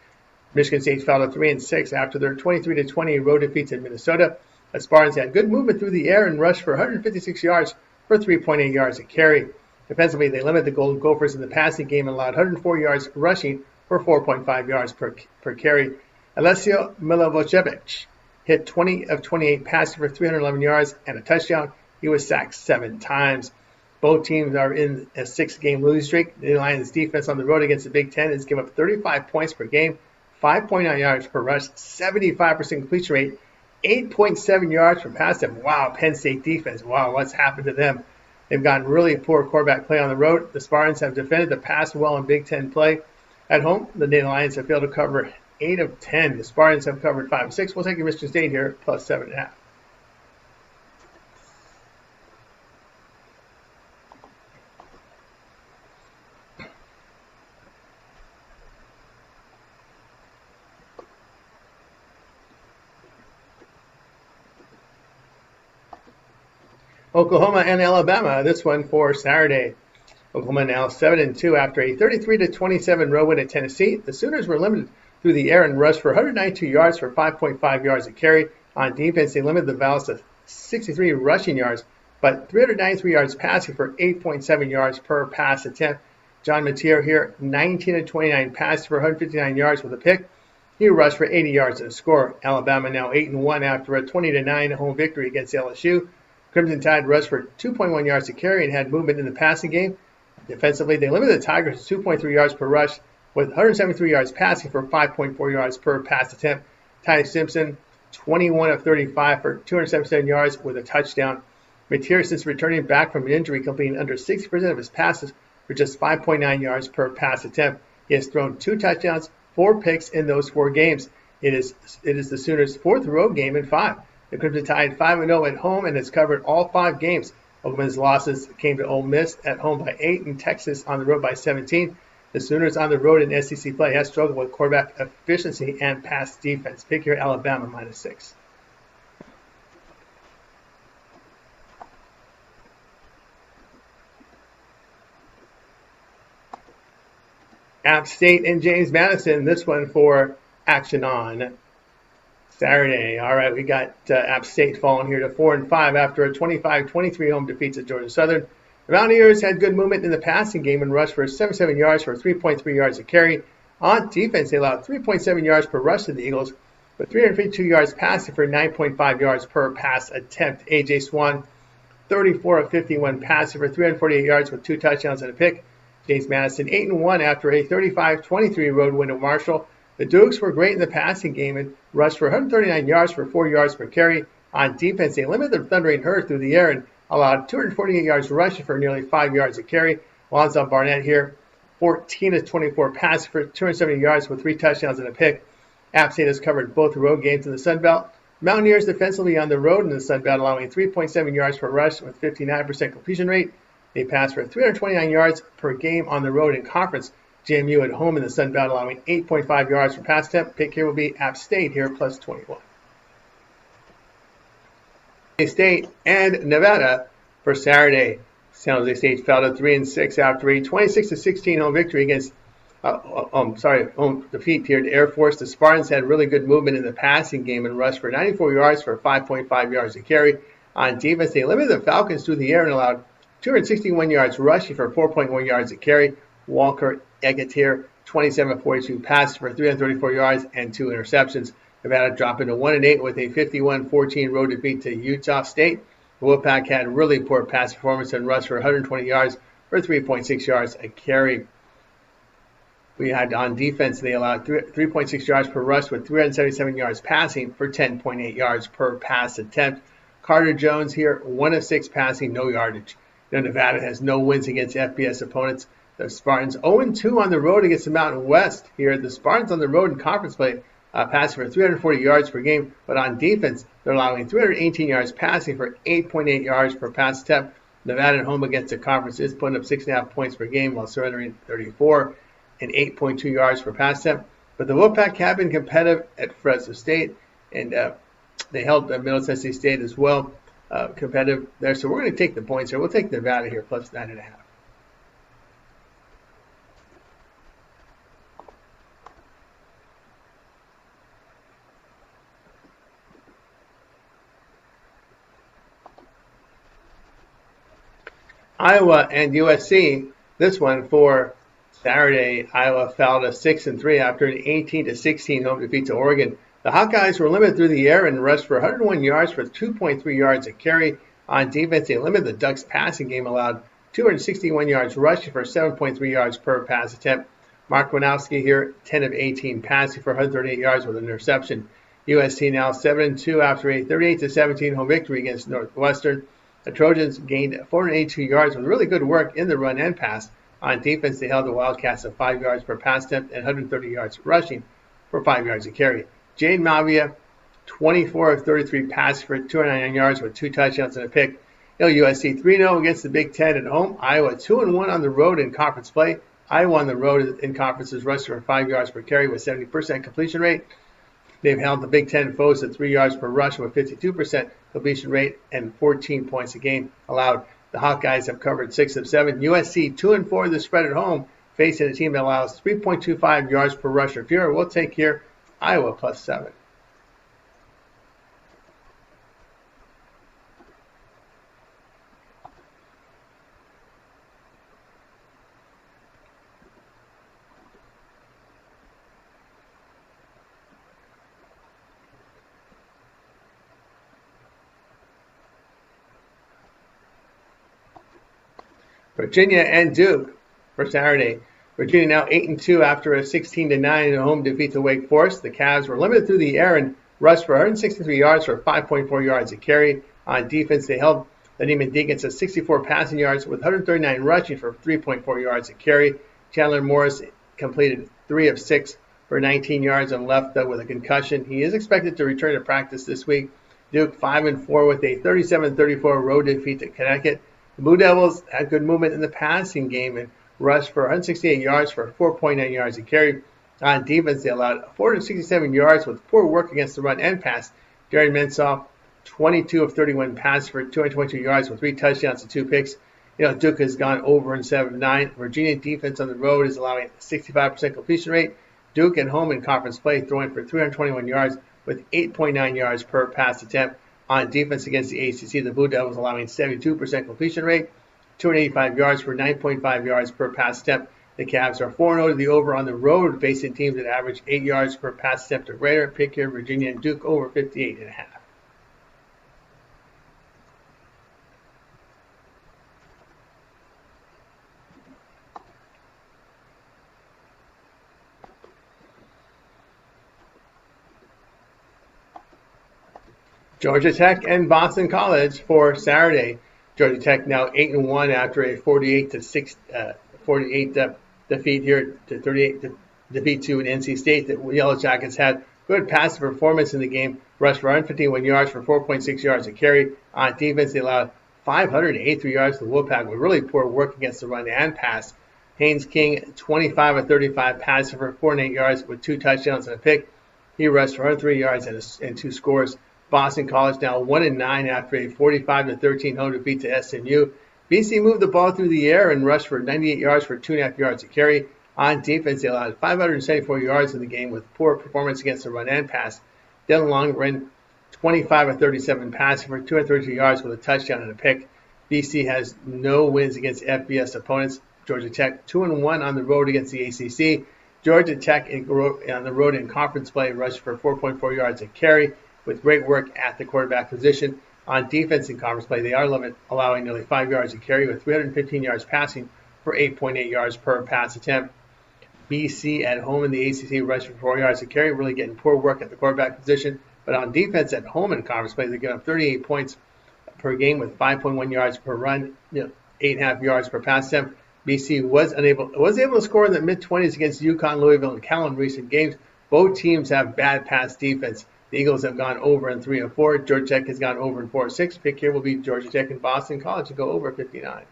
Michigan State fell to 3-6 after their 23-20 road defeat in Minnesota. The Spartans had good movement through the air and rushed for 156 yards for 3.8 yards a carry. Defensively, they limited the Golden Gophers in the passing game and allowed 104 yards rushing for 4.5 yards per carry. Alessio Milivojevic hit 20 of 28 passing for 311 yards and a touchdown. He was sacked 7 times. Both teams are in a 6-game losing streak. The Lions' defense on the road against the Big Ten has given up 35 points per game, 5.9 yards per rush, 75% completion rate, 8.7 yards per pass attempt. Wow, Penn State defense. Wow, what's happened to them? They've gotten really poor quarterback play on the road. The Spartans have defended the pass well in Big Ten play. At home, the Nittany Lions have failed to cover 8 of 10. The Spartans have covered 5 of 6. We'll take Michigan State here, plus 7.5. Oklahoma and Alabama, this one for Saturday. Oklahoma now 7-2 after a 33-27 road win at Tennessee. The Sooners were limited through the air and rushed for 192 yards for 5.5 yards a carry. On defense, they limited the Vols to 63 rushing yards, but 393 yards passing for 8.7 yards per pass attempt. John Mateer here, 19-29 passing for 159 yards with a pick. He rushed for 80 yards and a score. Alabama now 8-1 after a 20-9 home victory against LSU. Crimson Tide rushed for 2.1 yards to carry and had movement in the passing game. Defensively, they limited the Tigers to 2.3 yards per rush with 173 yards passing for 5.4 yards per pass attempt. Ty Simpson, 21 of 35 for 277 yards with a touchdown. Mateer, since returning back from an injury, completing under 60% of his passes for just 5.9 yards per pass attempt. He has thrown 2 touchdowns, 4 picks in those 4 games. It is the Sooners' 4th road game in 5. The Crimson Tide 5-0 at home and has covered all 5 games. Oklahoma's losses came to Ole Miss at home by 8 and Texas on the road by 17. The Sooners on the road in SEC play have struggled with quarterback efficiency and pass defense. Pick here Alabama -6. App State and James Madison. This one for action on Saturday. All right, we got App State falling here to 4-5 after a 25-23 home defeat at Georgia Southern. The Mountaineers had good movement in the passing game and rushed for 77 yards for 3.3 yards a carry. On defense, they allowed 3.7 yards per rush to the Eagles, with 352 yards passing for 9.5 yards per pass attempt. A.J. Swan, 34 of 51 passing for 348 yards with 2 touchdowns and a pick. James Madison, 8-1 after a 35-23 road win at Marshall. The Dukes were great in the passing game and rushed for 139 yards for 4 yards per carry. On defense, they limited their thundering herd through the air and allowed 248 yards rushing for nearly 5 yards a carry. Lonzo Barnett here, 14 of 24 passing for 270 yards with 3 touchdowns and a pick. App State has covered both road games in the Sun Belt. Mountaineers defensively on the road in the Sun Belt, allowing 3.7 yards per rush with 59% completion rate. They passed for 329 yards per game on the road in conference. JMU at home in the Sun Belt, allowing 8.5 yards per pass attempt. Pick here will be App State here, plus 21. State and Nevada for Saturday. San Jose State fell to 3-6 after a 26-16 home victory against home defeat here to Air Force. The Spartans had really good movement in the passing game and rushed for 94 yards for 5.5 yards a carry. On defense, they limited the Falcons through the air and allowed 261 yards rushing for 4.1 yards a carry. Walker Eggett here, 27 of 42 passes for 334 yards and 2 interceptions. Nevada dropped into 1-8 with a 51-14 road defeat to Utah State. The Wolfpack had really poor pass performance and rushed for 120 yards for 3.6 yards a carry. We had on defense, they allowed 3.6 yards per rush with 377 yards passing for 10.8 yards per pass attempt. Carter Jones here, 1 of 6 passing, no yardage. Nevada has no wins against FBS opponents. The Spartans 0-2 on the road against the Mountain West here. The Spartans on the road in conference play passing for 340 yards per game, but on defense, they're allowing 318 yards passing for 8.8 yards per pass attempt. Nevada at home against the conference is putting up 6.5 points per game while surrendering 34 and 8.2 yards per pass attempt. But the Wolfpack have been competitive at Fresno State, and they held Middle Tennessee State as well competitive there. So we're going to take the points here. We'll take Nevada here, plus 9.5. Iowa and USC, this one for Saturday. Iowa fell to 6-3 after an 18-16 home defeat to Oregon. The Hawkeyes were limited through the air and rushed for 101 yards for 2.3 yards a carry. On defense, they limited the Ducks' passing game, allowed 261 yards rushing for 7.3 yards per pass attempt. Mark Winowski here, 10 of 18 passing for 138 yards with an interception. USC now 7-2 after a 38-17 home victory against Northwestern. The Trojans gained 482 yards with really good work in the run and pass. On defense, they held the Wildcats to 5 yards per pass attempt and 130 yards rushing for 5 yards a carry. Jade Mavia, 24 of 33 passes for 209 yards with 2 touchdowns and a pick. USC 3-0 against the Big Ten at home. Iowa 2-1 on the road in conference play. Iowa on the road in conferences rushed for 5 yards per carry with 70% completion rate. They've held the Big Ten foes at 3 yards per rush with 52% completion rate and 14 points a game allowed. The Hawkeyes have covered 6 of 7. USC 2-4 the spread at home, facing a team that allows 3.25 yards per rush or fewer. We'll take here Iowa plus 7. Virginia and Duke for Saturday. Virginia now 8-2 after a 16-9 home defeat to Wake Forest. The Cavs were limited through the air and rushed for 163 yards for 5.4 yards a carry. On defense, they held the Neiman Deacons to 64 passing yards with 139 rushing for 3.4 yards a carry. Chandler Morris completed 3 of 6 for 19 yards and left with a concussion. He is expected to return to practice this week. Duke 5-4 with a 37-34 road defeat to Connecticut. The Blue Devils had good movement in the passing game and rushed for 168 yards for 4.9 yards a carry. On defense, they allowed 467 yards with poor work against the run and pass. Jared Mensah, 22 of 31 passes for 222 yards with 3 touchdowns and 2 picks. Duke has gone over in 7-9. Virginia defense on the road is allowing a 65% completion rate. Duke at home in conference play throwing for 321 yards with 8.9 yards per pass attempt. On defense against the ACC, the Blue Devils allowing 72% completion rate, 285 yards for 9.5 yards per pass attempt. The Cavs are 4-0 to the over on the road, facing teams that average 8 yards per pass attempt or greater. Pick here, Virginia and Duke over 58.5. Georgia Tech and Boston College for Saturday. Georgia Tech now 8-1 after a 48 defeat here to 38 defeat to an NC State. The Yellow Jackets had good passive performance in the game. Rushed for 151 yards for 4.6 yards a carry. On defense, they allowed 583 yards to the Wolfpack with really poor work against the run and pass. Haynes King 25 of 35 passing for 408 yards with 2 touchdowns and a pick. He rushed for 103 yards and 2 scores. Boston College now 1-9 after a 45-13 home defeat to SMU. BC moved the ball through the air and rushed for 98 yards for 2.5 yards a carry. On defense, they allowed 574 yards in the game with poor performance against the run and pass. Dylan Long ran 25 of 37 passing for 232 yards with a touchdown and a pick. BC has no wins against FBS opponents. Georgia Tech 2-1 on the road against the ACC. Georgia Tech on the road in conference play rushed for 4.4 yards a carry with great work at the quarterback position. On defense in conference play, they are allowing nearly 5 yards a carry with 315 yards passing for 8.8 yards per pass attempt. BC at home in the ACC rushed for 4 yards a carry, really getting poor work at the quarterback position. But on defense at home in conference play, they give up 38 points per game with 5.1 yards per run, 8.5 yards per pass attempt. BC was able to score in the mid-20s against UConn, Louisville, and Cal in recent games. Both teams have bad pass defense. The Eagles have gone over in 3 of 4. Georgia Tech has gone over in 4 of 6. Pick here will be Georgia Tech and Boston College to go over 59.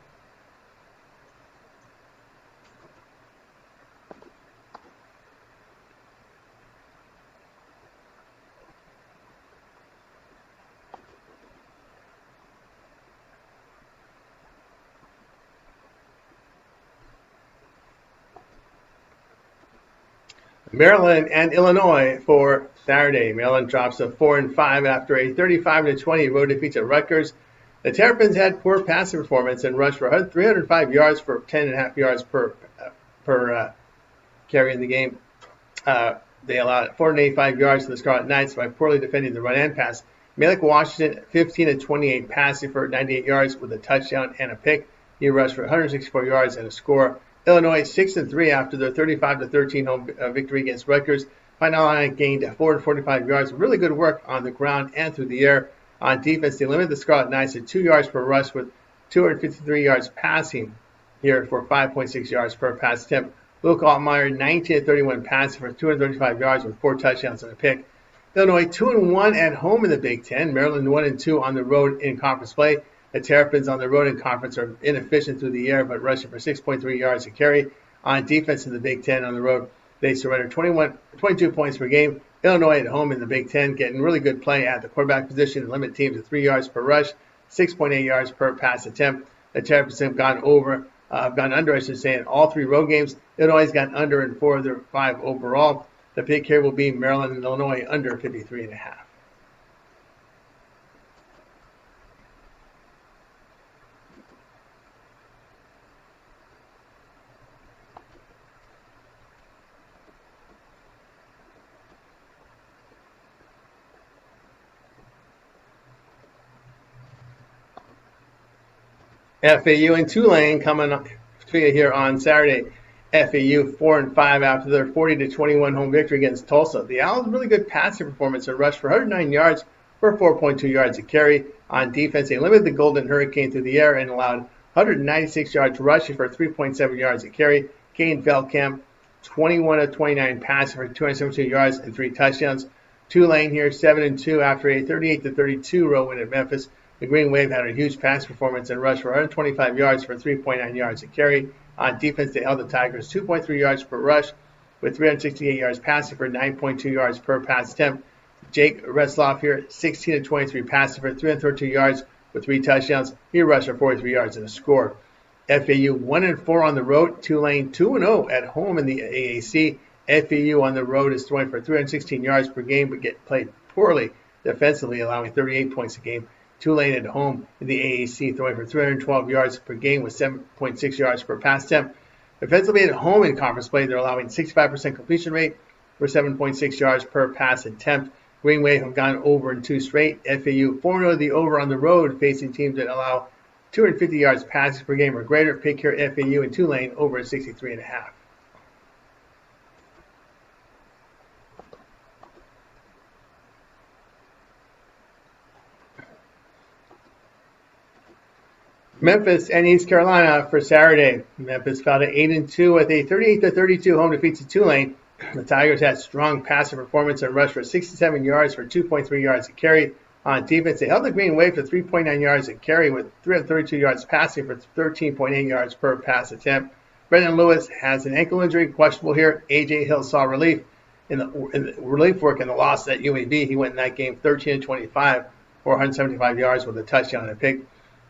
Maryland and Illinois for Saturday. Maryland drops to 4-5 after a 35-20 road defeat at Rutgers. The Terrapins had poor passing performance and rushed for 305 yards for 10.5 yards per carry in the game. They allowed 485 yards to the Scarlet Knights by poorly defending the run and pass. Malik Washington 15-28 passing for 98 yards with a touchdown and a pick. He rushed for 164 yards and a score. Illinois 6-3 after their 35-13 home victory against Rutgers. Final line gained 445 yards. Really good work on the ground and through the air. On defense, they limited the Scarlet Knights to 2 yards per rush with 253 yards passing here for 5.6 yards per pass attempt. Luke Altmaier 19-31 passing for 235 yards with 4 touchdowns and a pick. Illinois 2-1 at home in the Big Ten. Maryland 1-2 on the road in conference play. The Terrapins on the road in conference are inefficient through the air, but rushing for 6.3 yards a carry. On defense in the Big Ten on the road, they surrender 22 points per game. Illinois at home in the Big Ten getting really good play at the quarterback position and limit teams to 3 yards per rush, 6.8 yards per pass attempt. The Terrapins have gone under, in all 3 road games. Illinois has gone under in 4 of their 5 overall. The pick here will be Maryland and Illinois under 53.5. FAU and Tulane coming up to you here on Saturday. FAU 4-5 after their 40-21 home victory against Tulsa. The Owls really good passing performance and rushed for 109 yards for 4.2 yards a carry. On defense, they limited the Golden Hurricane through the air and allowed 196 yards rushing for 3.7 yards a carry. Kane Feldkamp 21-29 passing for 272 yards and 3 touchdowns. Tulane here 7-2 after a 38-32 road win at Memphis. The Green Wave had a huge pass performance and rushed for 125 yards for 3.9 yards a carry. On defense, they held the Tigers 2.3 yards per rush with 368 yards passing for 9.2 yards per pass attempt. Jake Retzloff here, 16-23 passing for 332 yards with 3 touchdowns. He rushed for 43 yards and a score. FAU 1-4 on the road. Tulane 2-0 at home in the AAC. FAU on the road is throwing for 316 yards per game, but get played poorly defensively, allowing 38 points a game. Tulane at home in the AAC throwing for 312 yards per game with 7.6 yards per pass attempt. Defensively at home in conference play, they're allowing 65% completion rate for 7.6 yards per pass attempt. Green Wave have gone over in 2 straight. FAU 4-0 the over on the road, facing teams that allow 250 yards passes per game or greater. Pick here FAU and Tulane over at 63.5. Memphis and East Carolina for Saturday. Memphis fell to 8-2 with a 38-32 home defeat to Tulane. The Tigers had strong passive performance and rushed for 67 yards for 2.3 yards a carry. On defense, they held the Green Wave to 3.9 yards a carry with 332 yards passing for 13.8 yards per pass attempt. Brendan Lewis has an ankle injury, questionable here. A.J. Hill saw relief in the relief work in the loss at UAB. He went in that game 13-25 for 175 yards with a touchdown and a pick.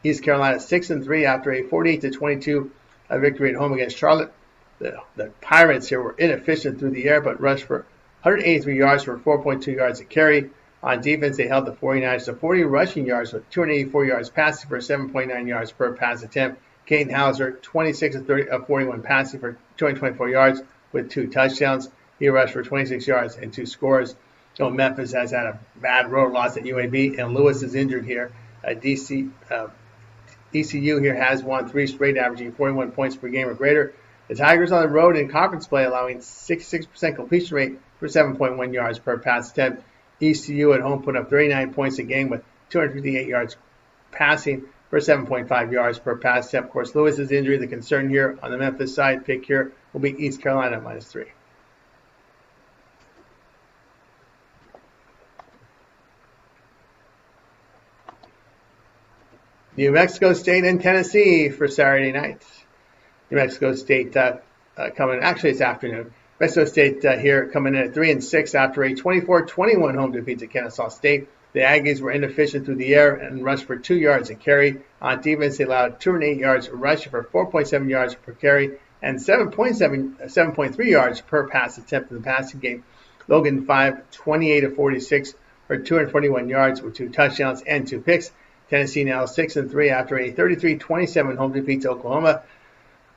East Carolina 6-3 after a 48-22 victory at home against Charlotte. The Pirates here were inefficient through the air, but rushed for 183 yards for 4.2 yards a carry. On defense, they held the 49ers to 40 rushing yards with 284 yards passing for 7.9 yards per pass attempt. Caden Hauser, 26 of 41 passing for 224 yards with 2 touchdowns. He rushed for 26 yards and 2 scores. So Memphis has had a bad road loss at UAB, and Lewis is injured here. ECU here has won 3 straight, averaging 41 points per game or greater. The Tigers on the road in conference play, allowing 66% completion rate for 7.1 yards per pass attempt. ECU at home put up 39 points a game with 258 yards passing for 7.5 yards per pass attempt. Of course, Lewis's injury, the concern here on the Memphis side. Pick here will be East Carolina -3. New Mexico State and Tennessee for Saturday night. New Mexico State coming, actually it's afternoon. Mexico State here coming in at 3-6 after a 24-21 home defeat to Kennesaw State. The Aggies were inefficient through the air and rushed for 2 yards a carry. On defense, they allowed 208 yards rushing for 4.7 yards per carry and 7.3 yards per pass attempt in the passing game. Logan 5, 28 of 46 for 241 yards with 2 touchdowns and 2 picks. Tennessee now 6-3 after a 33-27 home defeat to Oklahoma.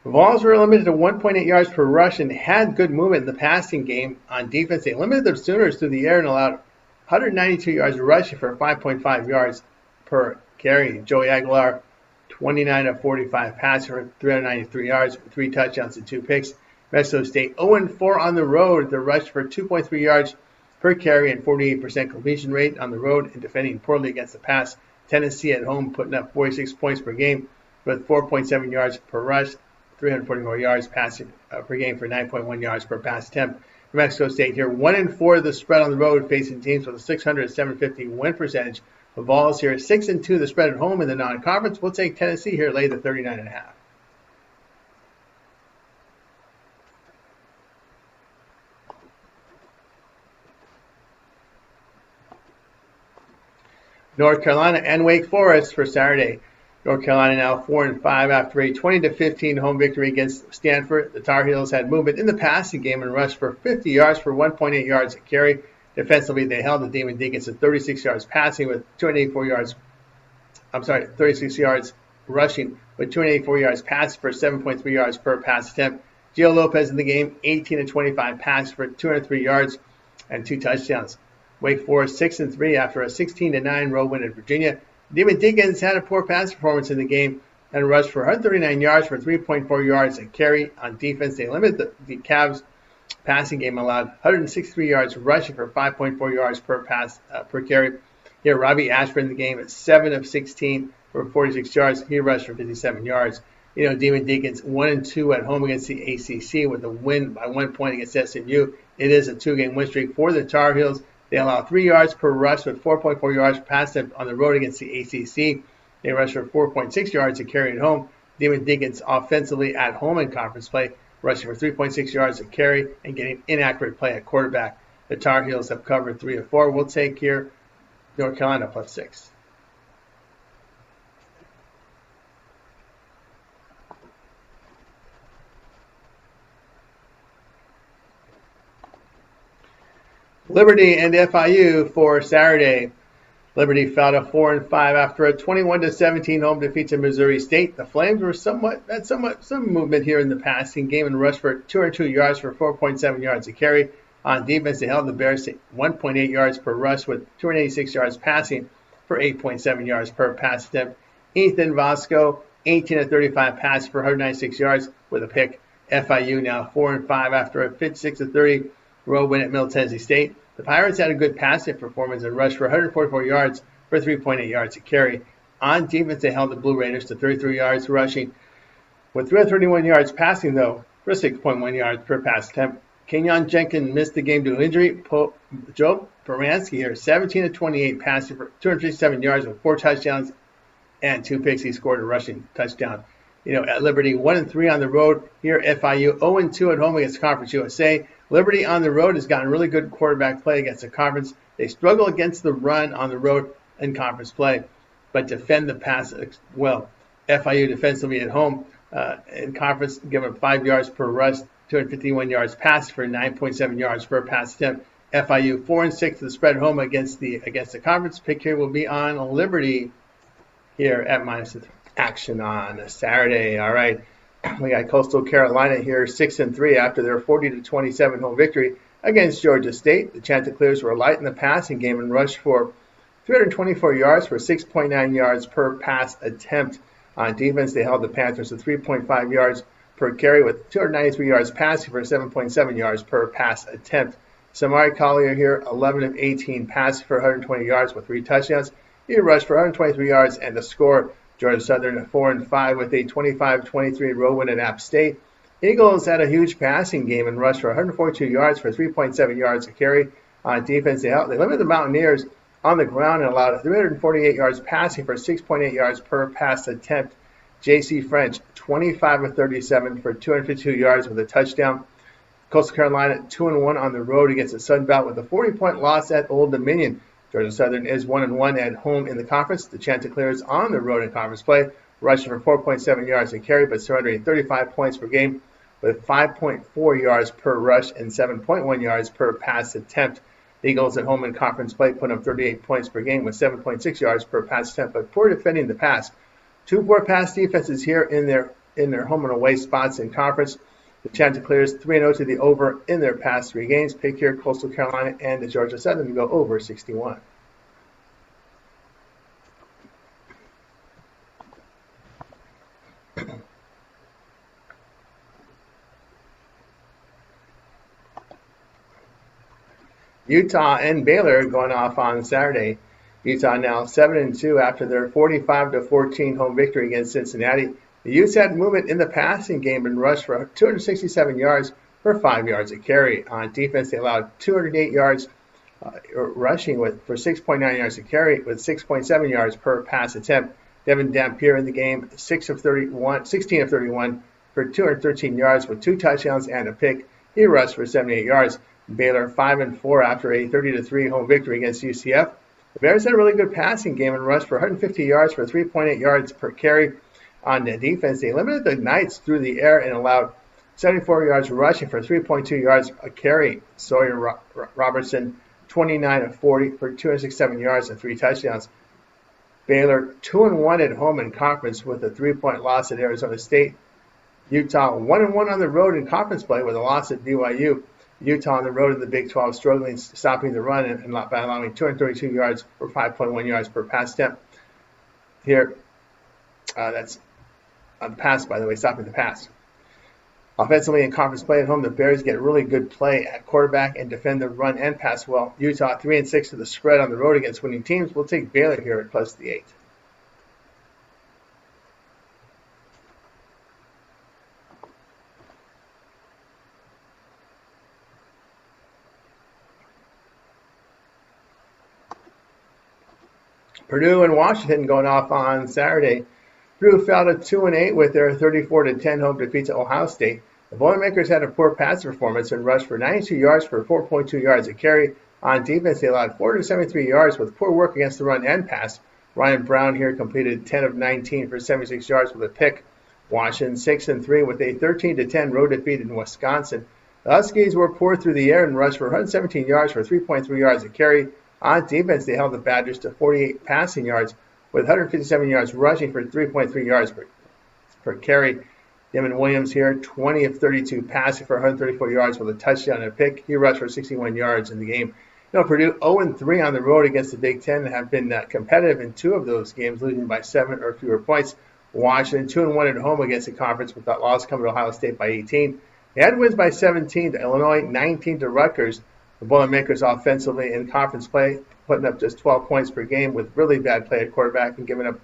The Vols were limited to 1.8 yards per rush and had good movement in the passing game. On defense, they limited the Sooners through the air and allowed 192 yards rushing for 5.5 yards per carry. Joey Aguilar, 29 of 45 passing for 393 yards with 3 touchdowns and 2 picks. Mexico State 0-4 on the road. They rushed for 2.3 yards per carry and 48% completion rate on the road and defending poorly against the pass. Tennessee at home putting up 46 points per game with 4.7 yards per rush, 344 yards passing per game for 9.1 yards per pass attempt. New Mexico State here 1-4 the spread on the road, facing teams with a 600-750 win percentage. The Vols here 6-2 the spread at home in the non-conference. We'll take Tennessee here, lay the 39.5. North Carolina and Wake Forest for Saturday. North Carolina now 4-5 after a 20-15 home victory against Stanford. The Tar Heels had movement in the passing game and rushed for 50 yards for 1.8 yards a carry. Defensively, they held the Demon Deacons to 36 yards passing with 36 yards rushing with 284 yards passing for 7.3 yards per pass attempt. Gio Lopez in the game, 18-25 passes for 203 yards and 2 touchdowns. Wake Forest 6-3 after a 16-9 road win at Virginia. Demon Deacons had a poor pass performance in the game and rushed for 139 yards for 3.4 yards a carry. On defense, they limited the Cavs' passing game, allowed 163 yards rushing for 5.4 yards per pass per carry. Here, Robbie Ashford in the game at 7 of 16 for 46 yards. He rushed for 57 yards. Demon Deacons 1-2 at home against the ACC with a win by 1 point against SMU. It is a 2-game win streak for the Tar Heels. They allow 3 yards per rush with 4.4 yards pass attempt on the road against the ACC. They rush for 4.6 yards to carry at home. Demon Deacons offensively at home in conference play, rushing for 3.6 yards to carry and getting inaccurate play at quarterback. The Tar Heels have covered 3 of 4. We'll take here North Carolina +6. Liberty and FIU for Saturday. Liberty fell to 4-5 after a 21-17 home defeat to Missouri State. The Flames were some movement here in the passing game and rushed for 202 yards for 4.7 yards a carry. On defense, they held the Bears to 1.8 yards per rush with 286 yards passing for 8.7 yards per pass attempt. Ethan Vasco, 18 of 35 passes for 196 yards with a pick. FIU now 4-5 after a 56 of 30 road win at Middle Tennessee State. The Pirates had a good passing performance and rushed for 144 yards for 3.8 yards a carry. On defense, they held the Blue Raiders to 33 yards rushing with 331 yards passing, though, for 6.1 yards per pass attempt. Kenyon Jenkins missed the game due to injury. Joe Poransky here, 17 of 28 passing for 257 yards with 4 touchdowns and 2 picks. He scored a rushing touchdown. At Liberty, 1-3 on the road. Here, FIU 0-2 at home against Conference USA. Liberty on the road has gotten really good quarterback play against the conference. They struggle against the run on the road in conference play, but defend the pass well. FIU defensively at home in conference, given 5 yards per rush, 251 yards passed for 9.7 yards per pass attempt. FIU 4-6 to the spread home against the conference. Pick here will be on Liberty here at -3. Action on Saturday. All right. We got Coastal Carolina here 6-3 after their 40-27 home victory against Georgia State. The Chanticleers were light in the passing game and rushed for 324 yards for 6.9 yards per pass attempt. On defense, they held the Panthers to 3.5 yards per carry with 293 yards passing for 7.7 yards per pass attempt. Samari Collier here 11 of 18 passing for 120 yards with 3 touchdowns. He rushed for 123 yards and the score. Georgia Southern 4-5 with a 25-23 road win at App State. Eagles had a huge passing game and rushed for 142 yards for 3.7 yards a carry. On defense, they limited the Mountaineers on the ground and allowed 348 yards passing for 6.8 yards per pass attempt. J.C. French 25 of 37 for 252 yards with a touchdown. Coastal Carolina 2-1 on the road against the Sun Belt with a 40-point loss at Old Dominion. Georgia Southern is 1-1 at home in the conference. The Chanticleers on the road in conference play, rushing for 4.7 yards a carry, but surrendering 35 points per game with 5.4 yards per rush and 7.1 yards per pass attempt. The Eagles at home in conference play put up 38 points per game with 7.6 yards per pass attempt, but poor defending the pass. 2 poor pass defenses here in their home and away spots in conference. The Chanticleers 3-0 to the over in their past 3 games. Pick here Coastal Carolina and the Georgia Southern to go over 61. Utah and Baylor going off on Saturday. Utah now 7-2 after their 45-14 home victory against Cincinnati. The Utes had movement in the passing game and rushed for 267 yards for 5 yards a carry. On defense, they allowed 208 yards rushing for 6.9 yards a carry with 6.7 yards per pass attempt. Devin Dampier in the game, 16 of 31 for 213 yards with 2 touchdowns and a pick. He rushed for 78 yards. Baylor 5-4 after a 30-3 home victory against UCF. The Bears had a really good passing game and rushed for 150 yards for 3.8 yards per carry. On the defense, they limited the Knights through the air and allowed 74 yards rushing for 3.2 yards a carry. Sawyer Robertson, 29 of 40 for 267 yards and 3 touchdowns. Baylor 2-1 at home in conference with a 3-point loss at Arizona State. Utah 1-1 on the road in conference play with a loss at BYU. Utah on the road in the Big 12 struggling stopping the run and by allowing 232 yards for 5.1 yards per pass attempt. Here, that's on the pass, by the way, stopping the pass. Offensively in conference play at home, the Bears get really good play at quarterback and defend the run and pass well. Utah 3-6 to the spread on the road against winning teams. We'll take Baylor here at +8. Purdue and Washington going off on Saturday. Purdue fell to 2-8 with their 34-10 home defeat to Ohio State. The Boilermakers had a poor pass performance and rushed for 92 yards for 4.2 yards a carry. On defense, they allowed 473 yards with poor work against the run and pass. Ryan Brown here completed 10 of 19 for 76 yards with a pick. Washington 6-3 with a 13-10 road defeat in Wisconsin. The Huskies were poor through the air and rushed for 117 yards for 3.3 yards a carry. On defense, they held the Badgers to 48 passing yards with 157 yards rushing for 3.3 yards per carry. Damon Williams here, 20 of 32 passing for 134 yards with a touchdown and a pick. He rushed for 61 yards in the game. Purdue 0-3 on the road against the Big Ten and have been competitive in 2 of those games, losing by 7 or fewer points. Washington 2-1 at home against the conference with that loss coming to Ohio State by 18. They had wins by 17 to Illinois, 19 to Rutgers. The Boilermakers offensively in conference play, putting up just 12 points per game with really bad play at quarterback and giving up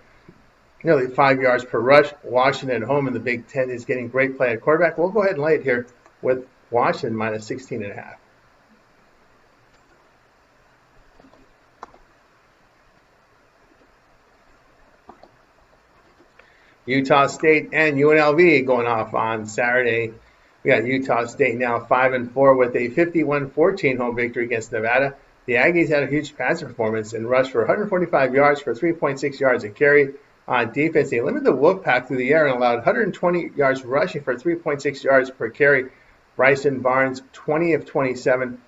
nearly 5 yards per rush. Washington at home in the Big Ten is getting great play at quarterback. We'll go ahead and lay it here with Washington minus 16.5. Utah State and UNLV going off on Saturday. We got Utah State now 5-4 with a 51-14 home victory against Nevada. The Aggies had a huge passing performance and rushed for 145 yards for 3.6 yards a carry. On defense, they limited the Wolfpack through the air and allowed 120 yards rushing for 3.6 yards per carry. Bryson Barnes, 20 of 27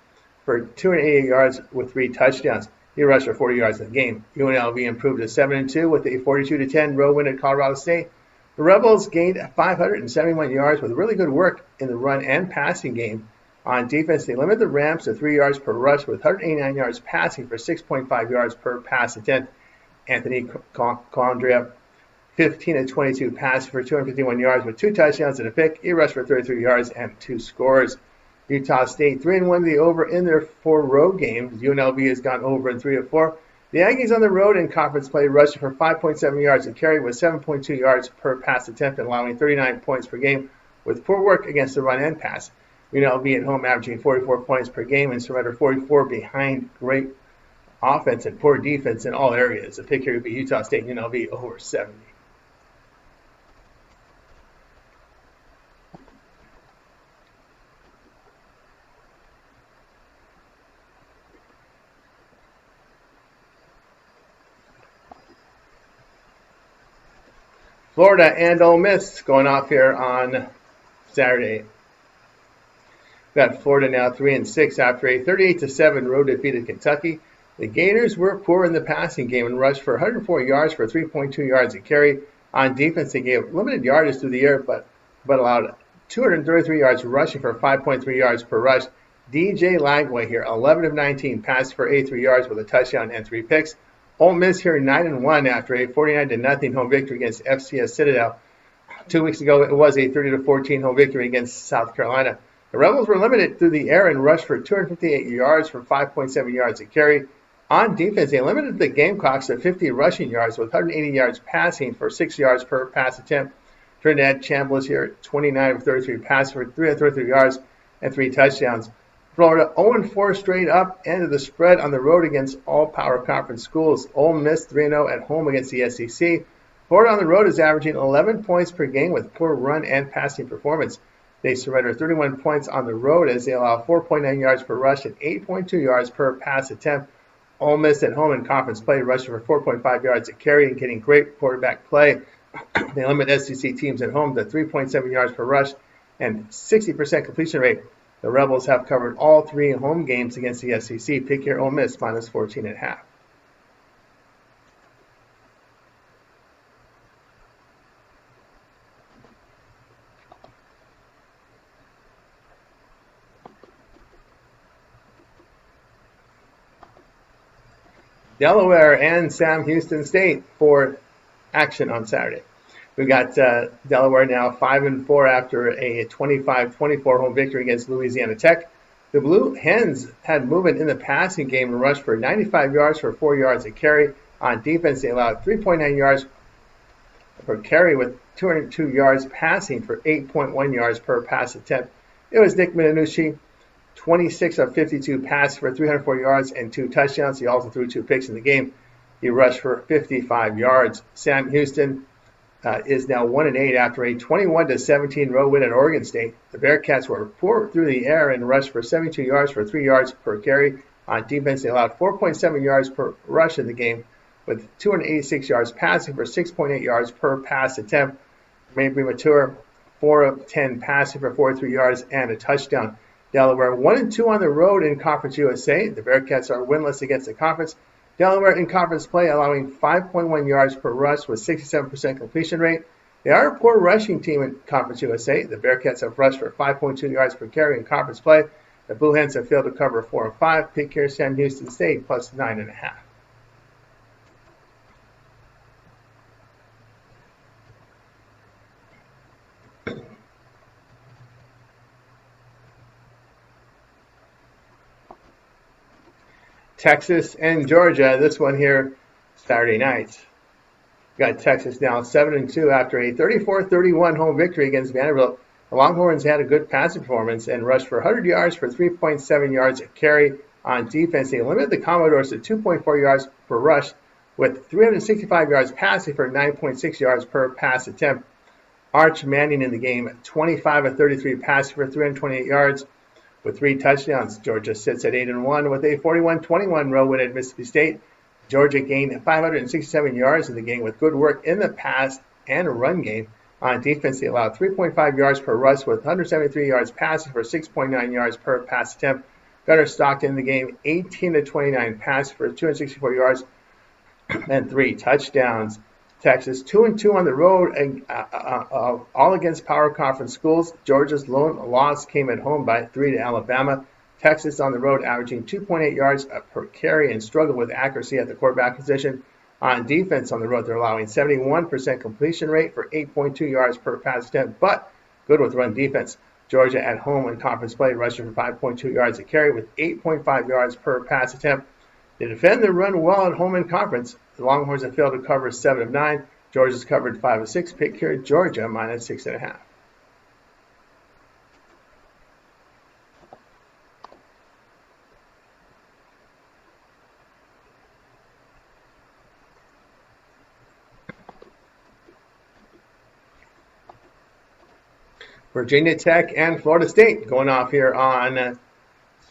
for 280 yards with 3 touchdowns. He rushed for 40 yards in the game. UNLV improved to 7-2 with a 42-10 road win at Colorado State. The Rebels gained 571 yards with really good work in the run and passing game. On defense, they limited the Rams to 3 yards per rush with 189 yards passing for 6.5 yards per pass attempt. Anthony Condrea, 15 of 22 passing for 251 yards with 2 touchdowns and a pick. He rushed for 33 yards and 2 scores. Utah State 3-1 the over in their 4 road games. UNLV has gone over in 3 of 4. The Aggies on the road in conference play rushed for 5.7 yards a carry with 7.2 yards per pass attempt and allowing 39 points per game with poor work against the run and pass. UNLV at home averaging 44 points per game and surrendered 44 behind great offense and poor defense in all areas. The pick here would be Utah State and UNLV over 70. Florida and Ole Miss going off here on Saturday. We've got Florida now 3-6 after a 38-7 road defeat at Kentucky. The Gators were poor in the passing game and rushed for 104 yards for 3.2 yards a carry. On defense, they gave limited yardage through the air, but allowed 233 yards rushing for 5.3 yards per rush. DJ Lagway here, 11 of 19, passed for 83 yards with a touchdown and 3 picks. Ole Miss here 9-1 after a 49-0 home victory against FCS Citadel. 2 weeks ago, it was a 30-14 home victory against South Carolina. The Rebels were limited through the air and rushed for 258 yards for 5.7 yards a carry. On defense, they limited the Gamecocks to 50 rushing yards with 180 yards passing for 6 yards per pass attempt. Trinidad Chambliss here 29 of 33 passing for 333 yards and 3 touchdowns. Florida 0-4 straight up, end of the spread on the road against all power conference schools. Ole Miss 3-0 at home against the SEC. Florida on the road is averaging 11 points per game with poor run and passing performance. They surrender 31 points on the road as they allow 4.9 yards per rush and 8.2 yards per pass attempt. Ole Miss at home in conference play rushing for 4.5 yards a carry and getting great quarterback play. They limit SEC teams at home to 3.7 yards per rush and 60% completion rate. The Rebels have covered all 3 home games against the SEC. Pick here Ole Miss minus 14.5. Delaware and Sam Houston State for action on Saturday. We've got Delaware now 5-4 after a 25-24 home victory against Louisiana Tech. The Blue Hens had movement in the passing game and rushed for 95 yards for 4 yards a carry. On defense, they allowed 3.9 yards per carry with 202 yards passing for 8.1 yards per pass attempt. It was Nick Minucci, 26 of 52 passes for 304 yards and 2 touchdowns. He also threw 2 picks in the game. He rushed for 55 yards. Sam Houston is now 1-8 after a 21-17 road win at Oregon State. The Bearcats were poor through the air and rushed for 72 yards for 3 yards per carry. On defense, they allowed 4.7 yards per rush in the game with 286 yards passing for 6.8 yards per pass attempt. Mabry Mature, 4 of 10 passing for 43 yards and a touchdown. Delaware 1-2 on the road in Conference USA. The Bearcats are winless against the conference. Delaware in conference play, allowing 5.1 yards per rush with 67% completion rate. They are a poor rushing team in Conference USA. The Bearcats have rushed for 5.2 yards per carry in conference play. The Blue Hens have failed to cover 4 and 5. Pick here, Sam Houston State plus 9.5. Texas and Georgia. This one here Saturday night. Got Texas now 7-2 after a 34-31 home victory against Vanderbilt. The Longhorns had a good passing performance and rushed for 100 yards for 3.7 yards a carry. On defense, they limited the Commodores to 2.4 yards per rush with 365 yards passing for 9.6 yards per pass attempt. Arch Manning in the game, 25 of 33 passing for 328 yards with 3 touchdowns. Georgia sits at 8-1 with a 41-21 road win at Mississippi State. Georgia gained 567 yards in the game with good work in the pass and run game. On defense, they allowed 3.5 yards per rush with 173 yards passing for 6.9 yards per pass attempt. Gunnar Stockton in the game, 18-29 passing for 264 yards and 3 touchdowns. Texas 2-2 on the road, all against power conference schools. Georgia's lone loss came at home by 3 to Alabama. Texas on the road averaging 2.8 yards per carry and struggled with accuracy at the quarterback position. On defense on the road, they're allowing 71% completion rate for 8.2 yards per pass attempt, but good with run defense. Georgia at home in conference play, rushing for 5.2 yards a carry with 8.5 yards per pass attempt. They defend the run well at home in conference. The Longhorns have failed to cover 7 of 9. Georgia's covered 5 of 6. Pick here, Georgia minus 6.5. Virginia Tech and Florida State going off here on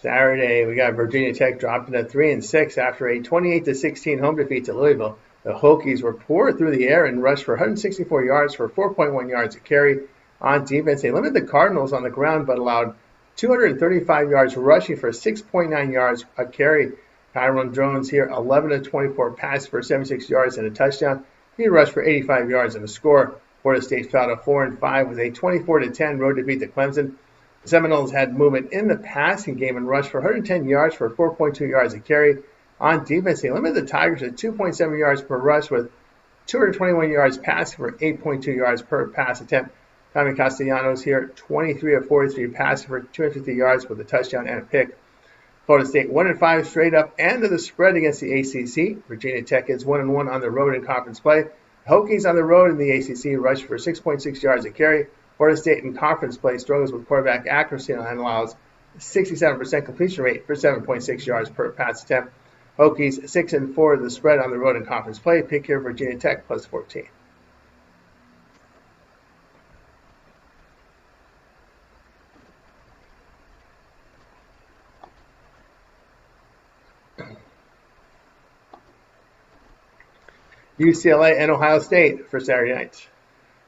Saturday. We got Virginia Tech dropping to 3-6 after a 28-16 home defeat to Louisville. The Hokies were poor through the air and rushed for 164 yards for 4.1 yards a carry. On defense, they limited the Cardinals on the ground but allowed 235 yards rushing for 6.9 yards a carry. Tyrone Jones here, 11-24 passes for 76 yards and a touchdown. He rushed for 85 yards and a score. Florida State fell to 4-5 with a 24-10 road defeat to Clemson. The Seminoles had movement in the passing game and rushed for 110 yards for 4.2 yards a carry. On defense, they limited the Tigers to 2.7 yards per rush with 221 yards passing for 8.2 yards per pass attempt. Tommy Castellanos here, 23 of 43 passing for 250 yards with a touchdown and a pick. Florida State 1-5 straight up and to the spread against the ACC. Virginia Tech is 1-1 on the road in conference play. Hokies on the road in the ACC rushed for 6.6 yards a carry. Florida State in conference play struggles with quarterback accuracy and allows 67% completion rate for 7.6 yards per pass attempt. Hokies 6-4 the spread on the road in conference play. Pick here Virginia Tech plus 14. UCLA and Ohio State for Saturday night.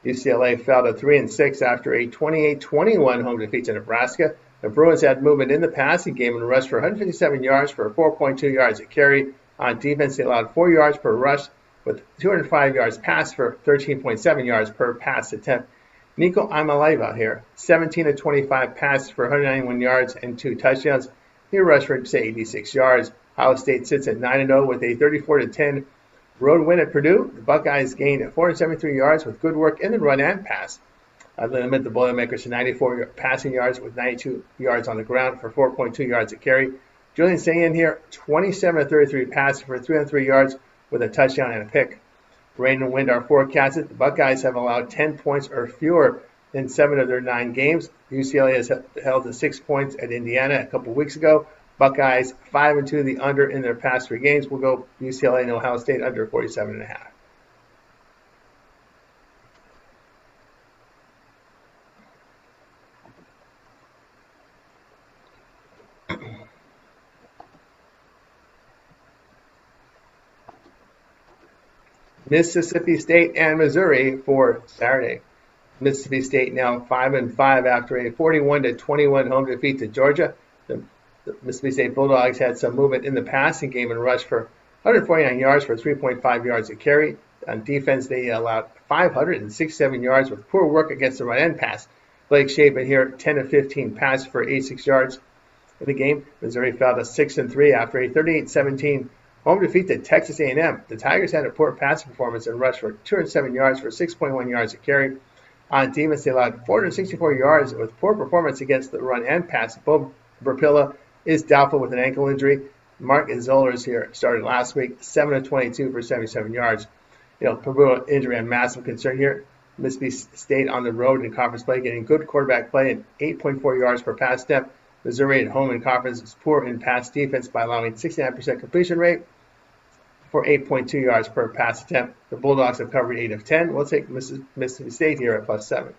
UCLA fell to 3-6 after a 28-21 home defeat to Nebraska. The Bruins had movement in the passing game and rushed for 157 yards for 4.2 yards a carry. On defense, they allowed 4 yards per rush with 205 yards passed for 13.7 yards per pass attempt. Nico Iamaleava here, 17-25 passes for 191 yards and 2 touchdowns. He rushed for 86 yards. Ohio State sits at 9-0 with a 34-10 road win at Purdue. The Buckeyes gained 473 yards with good work in the run and pass. They limit the Boilermakers to 94 passing yards with 92 yards on the ground for 4.2 yards a carry. Julian Sayin here, 27-33 passes for 303 yards with a touchdown and a pick. Rain and wind are forecasted. The Buckeyes have allowed 10 points or fewer in 7 of their 9 games. UCLA has held to 6 points at Indiana a couple weeks ago. Buckeyes 5-2 the under in their past 3 games. We'll go UCLA and Ohio State under 47.5. Mississippi State and Missouri for Saturday. Mississippi State now 5-5 after a 41-21 home defeat to Georgia. The Mississippi State Bulldogs had some movement in the passing game and rushed for 149 yards for 3.5 yards a carry. On defense, they allowed 567 yards with poor work against the run and pass. Blake Shapen here, 10-15 passes for 86 yards in the game. Missouri fell to 6-3 after a 38-17 home defeat to Texas A&M. The Tigers had a poor passing performance and rushed for 207 yards for 6.1 yards a carry. On defense, they allowed 464 yards with poor performance against the run and pass. Bo Burpilla is doubtful with an ankle injury. Mark Zollers here started last week, 7-22 for 77 yards. Purdue injury a massive concern here. Mississippi State on the road in conference play, getting good quarterback play and 8.4 yards per pass attempt. Missouri at home in conference is poor in pass defense by allowing 69% completion rate for 8.2 yards per pass attempt. The Bulldogs have covered 8 of 10. We'll take Mississippi State here at +7.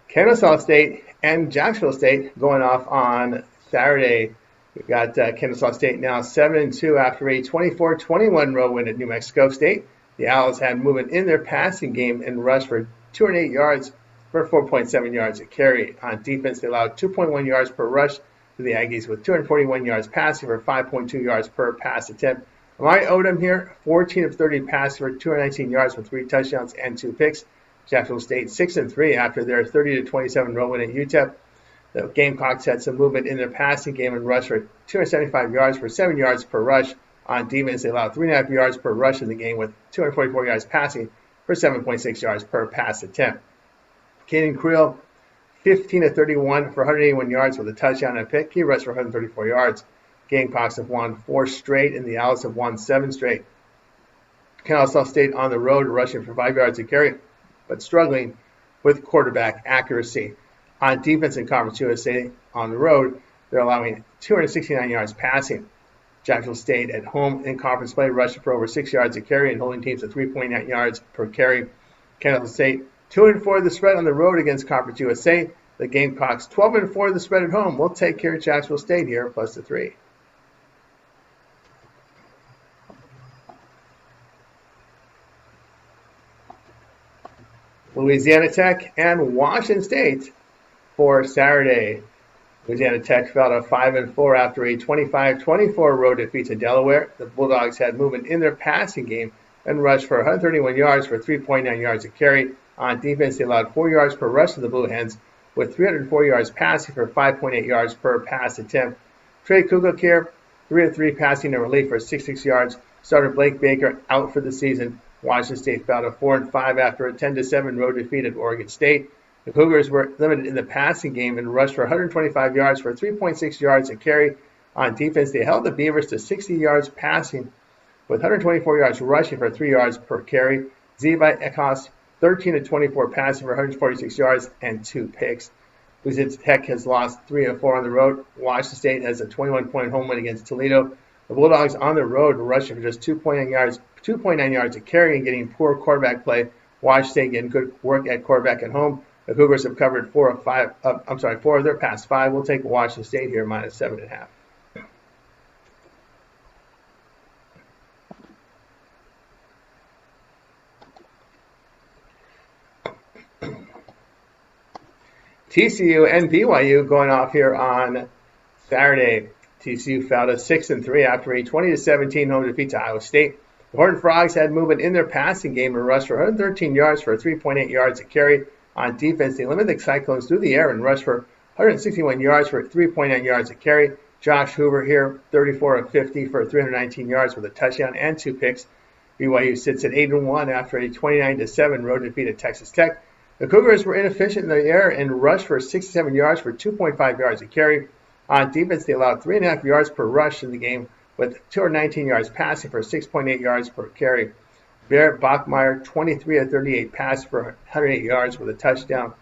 Kennesaw State and Jacksonville State going off on Saturday. We've got Kennesaw State now 7-2 after a 24-21 road win at New Mexico State. The Owls had movement in their passing game and rushed for 208 yards for 4.7 yards a carry. On defense, they allowed 2.1 yards per rush to the Aggies with 241 yards passing for 5.2 yards per pass attempt. Amari Odom here, 14 of 30 passes for 219 yards with 3 touchdowns and 2 picks. Jacksonville State 6-3 after their 30-27 road win at UTEP. The Gamecocks had some movement in their passing game and rushed for 275 yards for 7 yards per rush. On defense, they allowed 3.5 yards per rush in the game with 244 yards passing for 7.6 yards per pass attempt. Caden Creel, 15 of 31 for 181 yards with a touchdown and a pick. He rushed for 134 yards. Gamecocks have won 4 straight, and the Owls have won 7 straight. Kennesaw State on the road, rushing for 5 yards a carry, but struggling with quarterback accuracy. On defense in Conference USA on the road, they're allowing 269 yards passing. Jacksonville State at home in conference play rushing for over 6 yards a carry and holding teams to 3.9 yards per carry. Kennesaw State 2-4 the spread on the road against Conference USA. The Gamecocks 12-4 the spread at home. We'll take care of Jacksonville State here plus the 3. Louisiana Tech and Washington State for Saturday. Louisiana Tech fell to 5-4 after a 25-24 road defeat to Delaware. The Bulldogs had movement in their passing game and rushed for 131 yards for 3.9 yards a carry. On defense, they allowed 4 yards per rush to the Blue Hens with 304 yards passing for 5.8 yards per pass attempt. Trey Kugel here, 3 of 3 passing in relief for 66 yards. Starter Blake Baker out for the season. Washington State fell to 4-5 after a 10-7 road defeat at Oregon State. The Cougars were limited in the passing game and rushed for 125 yards for 3.6 yards a carry. On defense, they held the Beavers to 60 yards passing with 124 yards rushing for 3 yards per carry. Zevi Ekos, 13 of 24 passing for 146 yards and 2 picks. Louisiana Tech has lost 3 of 4 on the road. Washington State has a 21-point home win against Toledo. The Bulldogs on the road rushing for just 2.9 yards a carry and getting poor quarterback play. Washington State getting good work at quarterback at home. The Cougars have covered 4 of their past 5. We'll take Washington State here minus 7.5. TCU and BYU going off here on Saturday. TCU fell to 6-3 after a 20-17 home defeat to Iowa State. The Horned Frogs had movement in their passing game and rushed for 113 yards for 3.8 yards a carry. On defense, they limited the Cyclones through the air and rushed for 161 yards for 3.9 yards a carry. Josh Hoover here, 34 of 50 for 319 yards with a touchdown and 2 picks. BYU sits at 8-1 after a 29-7 road defeat at Texas Tech. The Cougars were inefficient in the air and rushed for 67 yards for 2.5 yards a carry. On defense, they allowed 3.5 yards per rush in the game with 219 yards passing for 6.8 yards per carry. Barrett Bachmeier, 23 of 38 passes for 108 yards with a touchdown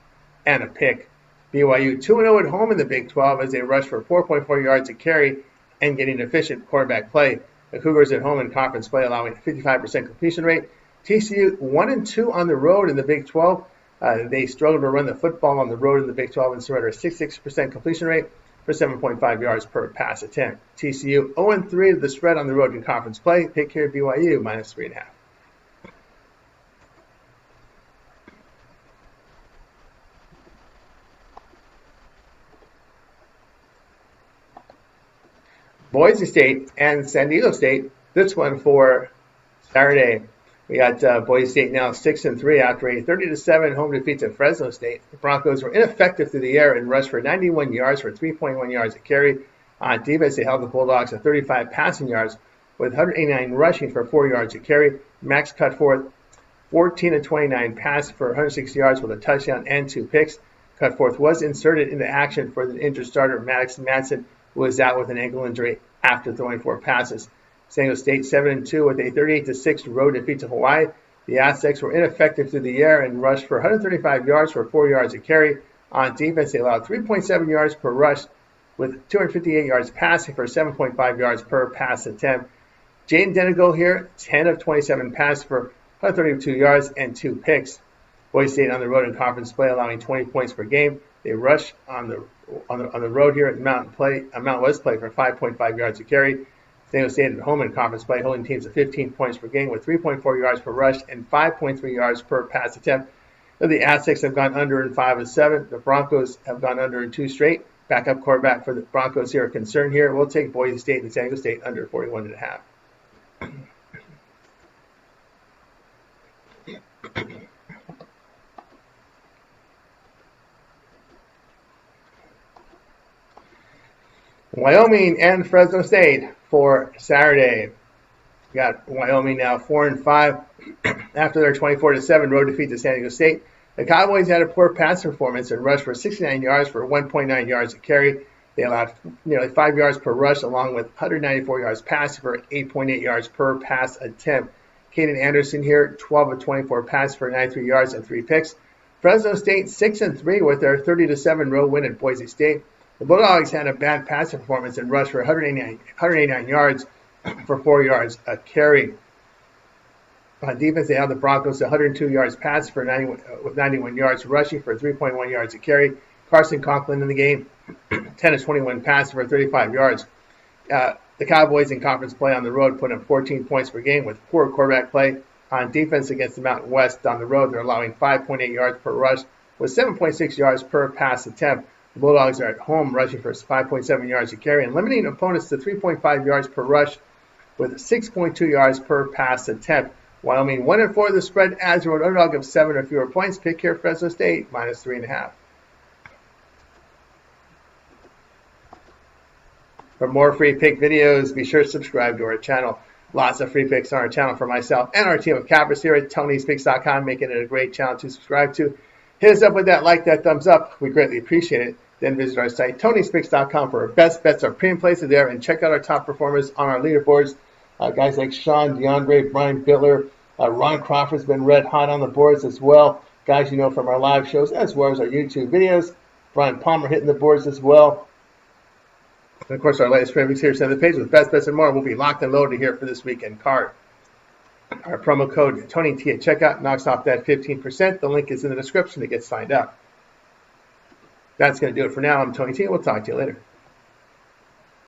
and a pick. BYU 2-0 at home in the Big 12 as they rush for 4.4 yards a carry and getting efficient quarterback play. The Cougars at home in conference play allowing a 55% completion rate. TCU 1-2 on the road in the Big 12. They struggled to run the football on the road in the Big 12 and surrendered a 66% completion rate. for 7.5 yards per pass attempt. TCU 0-3 to the spread on the road in conference play. Take care of BYU minus 3.5. Boise State and San Diego State. This one for Saturday. We got Boise State now 6-3 after a 30-7 home defeat to Fresno State. The Broncos were ineffective through the air and rushed for 91 yards for 3.1 yards a carry. On defense, they held the Bulldogs to 35 passing yards with 189 rushing for 4 yards a carry. Max Cutforth 14-29 pass for 160 yards with a touchdown and 2 picks. Cutforth was inserted into action for the injured starter Madison, who was out with an ankle injury after throwing 4 passes. San Diego State 7-2 with a 38-6 road defeat to Hawaii. The Aztecs were ineffective through the air and rushed for 135 yards for 4 yards a carry. On defense, they allowed 3.7 yards per rush with 258 yards passing for 7.5 yards per pass attempt. Jaden Denegal here, 10 of 27 passes for 132 yards and 2 picks. Boise State on the road in conference play, allowing 20 points per game. They rush on the road here at Mountain West play for 5.5 yards a carry. San Diego State at home in conference play, holding teams to 15 points per game with 3.4 yards per rush and 5.3 yards per pass attempt. The Aztecs have gone under in 5 of 7. The Broncos have gone under in 2 straight. Backup quarterback for the Broncos here are concerned here. We'll take Boise State and San Diego State under 41.5. Wyoming and Fresno State for Saturday. We got Wyoming now 4-5 after their 24-7 road defeat to San Diego State. The Cowboys had a poor pass performance and rushed for 69 yards for 1.9 yards a carry. They allowed nearly 5 yards per rush along with 194 yards passing for 8.8 yards per pass attempt. Caden Anderson here, 12 of 24 passes for 93 yards and 3 picks. Fresno State 6-3 with their 30-7 road win at Boise State. The Bulldogs had a bad passing performance and rushed for 189 yards for 4 yards a carry. On defense, they held the Broncos to 102 yards passing for 91 yards rushing for 3.1 yards a carry. Carson Conklin in the game, 10 of 21 passes for 35 yards. The Cowboys in conference play on the road put up 14 points per game with poor quarterback play. On defense against the Mountain West on the road, they're allowing 5.8 yards per rush with 7.6 yards per pass attempt. The Bulldogs are at home rushing for 5.7 yards a carry and limiting opponents to 3.5 yards per rush with 6.2 yards per pass attempt. Wyoming 1-4 the spread as a road underdog of 7 or fewer points. Pick here Fresno State minus 3.5. For more free pick videos, be sure to subscribe to our channel. Lots of free picks on our channel for myself and our team of cappers here at Tony'sPicks.com, making it a great channel to subscribe to. Hit us up with that like, that thumbs up. We greatly appreciate it. Then visit our site, Tony'sPicks.com, for our best bets, our premium places there, and check out our top performers on our leaderboards. Guys like Sean, DeAndre, Brian Bittler, Ron Crawford's been red hot on the boards as well. Guys you know from our live shows as well as our YouTube videos. Brian Palmer hitting the boards as well. And of course, our latest premiums here center the page with best bets and more will be locked and loaded here for this weekend card. Our promo code TonyT at checkout knocks off that 15%. The link is in the description to get signed up. That's going to do it for now. I'm Tony T. We'll talk to you later.